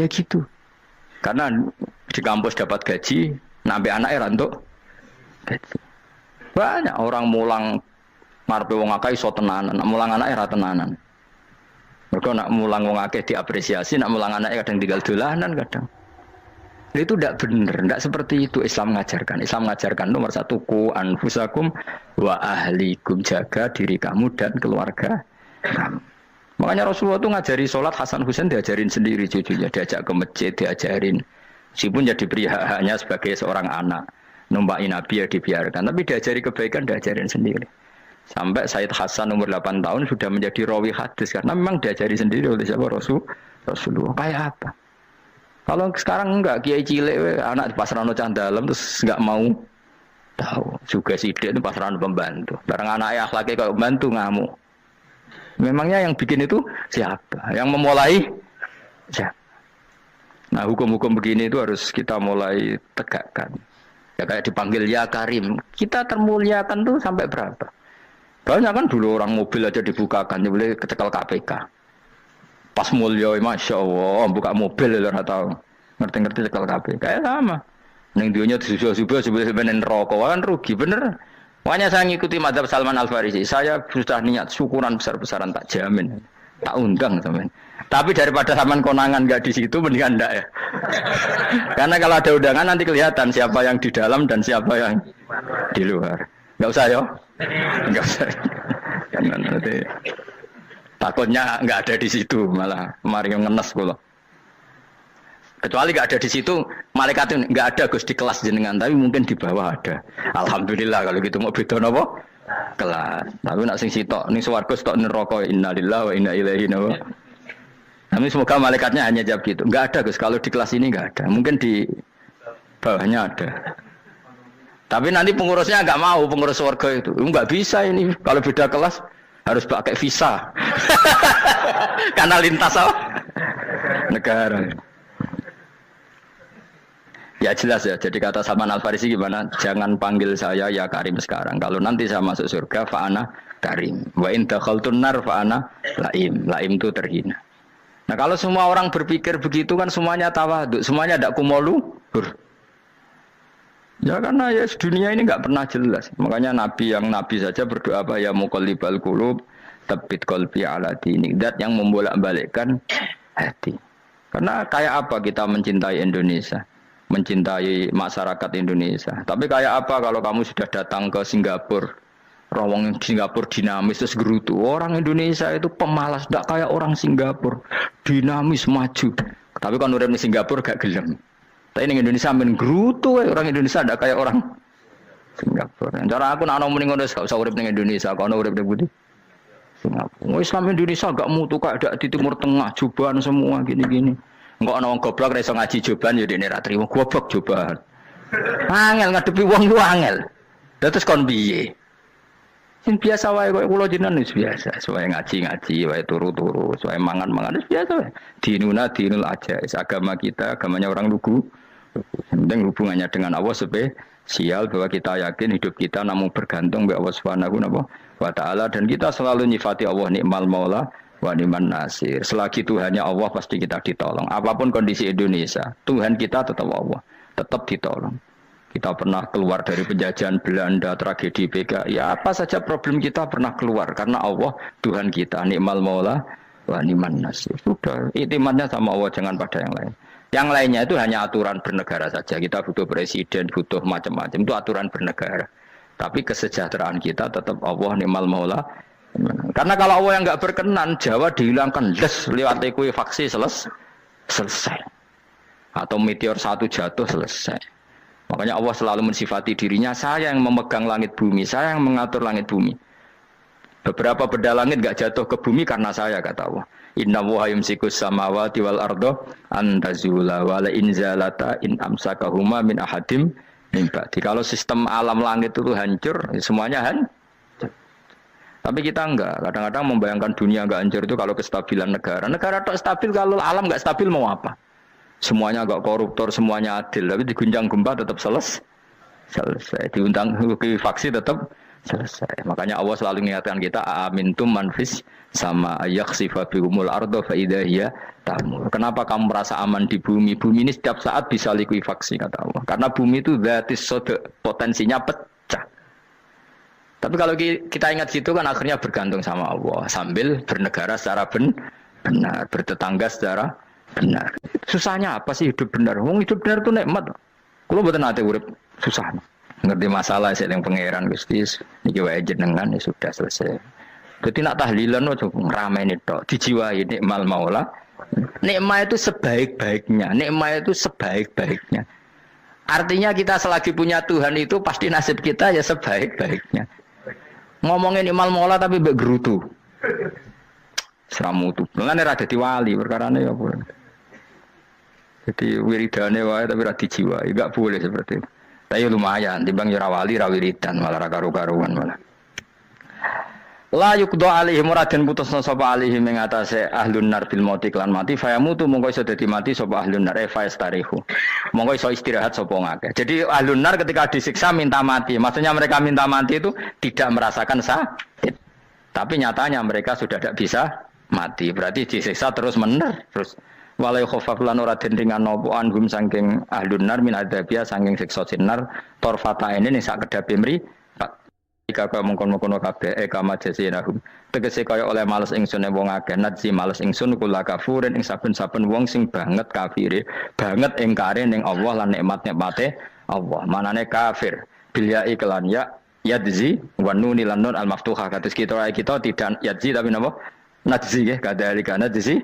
Ya gitu. Karena di kampus dapat gaji, nambah anaknya untuk gaji. Banyak orang mulang ngarepe wong akeh iso tenanan, nak mulang anake ra tenanan. Mergo nak mulang wong akeh diapresiasi, nak mulang anake kadang tinggal dolanan kadang. Itu tidak benar, tidak seperti itu Islam mengajarkan. Islam mengajarkan nomor satu ku anfusakum wa ahlikum, jaga diri kamu dan keluarga kamu. Makanya Rasulullah itu ngajari sholat Hasan Husain diajarin sendiri cucunya, diajak ke masjid diajarin. Meskipun jadi beri hak-haknya sebagai seorang anak, numpakin Nabi ya dibiarkan, tapi diajari kebaikan diajarin sendiri. Sampai Sayyid Hasan umur 8 tahun sudah menjadi rawi hadis karena memang diajari sendiri oleh siapa Rasulullah. Kayak apa? Kalau sekarang enggak, kiai cilik anak di pasar cah dalam terus enggak mau tahu. Juga sidik itu pasaran pembantu. Barang anaknya akhlaknya kayak pembantu ngamuk. Memangnya yang bikin itu siapa? Yang memulai siapa? Nah hukum-hukum begini itu harus kita mulai tegakkan. Ya kayak dipanggil ya Karim. Kita termuliakan tuh sampai berapa? Banyak kan dulu orang mobil aja dibukakan, boleh kecekel KPK. Pas mulia, masya Allah, buka mobil ya tahu. Ngerti-ngerti cekel KPK. Kayak sama. Neng dunia disusul-susul sebenarnya rokok kan rugi bener. Makanya saya ngikuti mazhab Salman Al Farisi. Saya sudah niat syukuran besar-besaran tak jamin, tak undang teman. Tapi daripada Salman konangan nggak di situ, mendingan enggak ya. Karena kalau ada undangan nanti kelihatan siapa yang di dalam dan siapa yang di luar. Nggak usah ya, nggak usah. Karena nanti takutnya nggak ada di situ malah mari yang ngenes kulo. Kecuali nggak ada di situ, malaikat itu nggak ada Gus di kelas jenengan, tapi mungkin di bawah ada. Alhamdulillah kalau gitu mau beda nopo kelas. Tapi nak sing sitok, ning swarga sitok neraka innalillahi wa inna ilaihi raji'un. Tapi semoga malaikatnya hanya jawab gitu. Nggak ada Gus, kalau di kelas ini nggak ada. Mungkin di bawahnya ada. Tapi nanti pengurusnya nggak mau, pengurus warga itu nggak bisa ini. Kalau beda kelas harus pakai visa. Karena lintas negara. Ya jelas ya, jadi kata Salman Al Farisi gimana? Jangan panggil saya ya Karim sekarang. Kalau nanti saya masuk surga, fa'ana Karim. Wa in dakhaltun nar fa'ana Laim. Laim itu terhina. Nah kalau semua orang berpikir begitu kan semuanya tawaduk, semuanya ada kumoluhur. Ya karena ya dunia ini nggak pernah jelas. Makanya Nabi yang Nabi saja berdoa apa ya muqallibal qulub, tsabbit qalbi ala dinik. Dat yang membolak-balikkan hati. Karena kayak apa kita mencintai Indonesia? Mencintai masyarakat Indonesia. Tapi kayak apa kalau kamu sudah datang ke Singapura, rawang Singapura dinamis terus gerutu. Orang Indonesia itu pemalas, tidak kayak orang Singapura, dinamis maju. Tapi kalau urip di Singapura gak gelem. Tapi di Indonesia men gerutu, orang Indonesia tidak kayak orang Singapura. Cara aku nak ngomong ngono gak usah urip di Indonesia, kalau urip di Budi. Singapura. Islam Indonesia gak mutu kayak ada di Timur Tengah, jubahan semua gini-gini. Enggak ana wong goblok ra iso ngaji joban ya dene ra trimo goblok joban. Angel ngadepi wong ku angel. Terus kon piye? Sing biasa wae koyo kula jenengan wis biasa, wae ngaji-ngaji, wae turu-turu, wae mangan-mangan wis biasa wae. Dinuna dinul aja, agama kita, agamanya orang lugu. Penting hubungannya dengan Allah spesial bahwa kita yakin hidup kita namun bergantung kepada Allah Subhanahu wa taala dan kita selalu nyifati Allah nikmal maula wa ni'man nasir. Selagi Tuhannya Allah pasti kita ditolong. Apapun kondisi Indonesia, Tuhan kita tetap Allah, tetap ditolong. Kita pernah keluar dari penjajahan Belanda, tragedi PKI, ya apa saja problem kita pernah keluar karena Allah Tuhan kita, nikmal maula wa ni'man nasir. Sudah, iktimatnya sama Allah, jangan pada yang lain. Yang lainnya itu hanya aturan bernegara saja. Kita butuh presiden, butuh macam-macam, itu aturan bernegara. Tapi kesejahteraan kita tetap Allah nikmal maula. Karena kalau Allah yang nggak berkenan, Jawa dihilangkan, les lewat ekuifaksi selesai. Atau meteor satu jatuh selesai. Makanya Allah selalu mensifati dirinya, saya yang memegang langit bumi, saya yang mengatur langit bumi. Beberapa benda langit nggak jatuh ke bumi karena saya, kata Allah. Inna wa yumsikus samawati wal ardo antazula wala inzalata in amsakahuma min ahadim min ba'di. Kalau sistem alam langit itu hancur, semuanya hancur. Tapi kita enggak, kadang-kadang membayangkan dunia enggak hancur itu kalau kestabilan negara. Negara tak stabil, kalau alam enggak stabil mau apa? Semuanya enggak koruptor, semuanya adil, tapi diguncang gempa tetap selesai. Diundang faksi tetap selesai. Makanya Allah selalu mengingatkan kita, amintum manfis sama yakhsifa bihumul ardo fa idza hiya tamur. Kenapa kamu merasa aman di bumi? Bumi ini setiap saat bisa likuifaksi, kata Allah. Karena bumi itu dzatis sodok, potensinya pecah. Tapi kalau kita ingat situ kan akhirnya bergantung sama Allah sambil bernegara secara benar, bertetangga secara benar. Susahnya apa sih hidup benar? Wong hidup benar itu nikmat. Kalau mboten nate urip susah. Ngerti masalah sing pangeran Gusti niki wae jenengan ya sudah selesai. Dadi nak tahlilan ojo ngrameni tok, dijiwai nikmal maula. Nikmat itu sebaik-baiknya, nikmat itu sebaik-baiknya. Artinya kita selagi punya Tuhan itu pasti nasib kita ya sebaik-baiknya. Ngomongin imal mola tapi mbek gerutu. Seramutu. Mengane ra dadi wali perkarane ya boleh. Jadi wiridane wae tapi ra dijiwai, enggak boleh seperti itu. Tapi lumayan timbang yo ra wali ra wiridan malah ra karu-karuan malah. La yuqda alaihim raden putusna sapa alaihim ing atase ahlun nar bil mauti lan mati fayamutu mongko iso dadi mati sapa ahlun nar faistarihu. Mongko iso istirahat sapa ngake. Jadi ahlun nar ketika disiksa minta mati. Maksudnya mereka minta mati itu tidak merasakan sakit. Tapi nyatanya mereka sudah tidak bisa mati. Berarti disiksa terus mener terus walai khofaf lan ora den ringan napa anhum saking ahlun nar min adzabia saking siksa sinar torfata ini ning sak kedape mri jika kaya mengkon-mengkon kabeh kama jazinahum tegese kaya oleh males ingsun wong akeh nadzi males ingsun kula kafurin ing saben-saben wong sing banget kafire banget ingkare ning Allah lan nikmat-nikmate Allah manane kafir bilya iklan ya yadzi wa nunil lan nun al maftuhah kados kita tidak yadzi tapi napa nadzi nggih kadhalika nadzi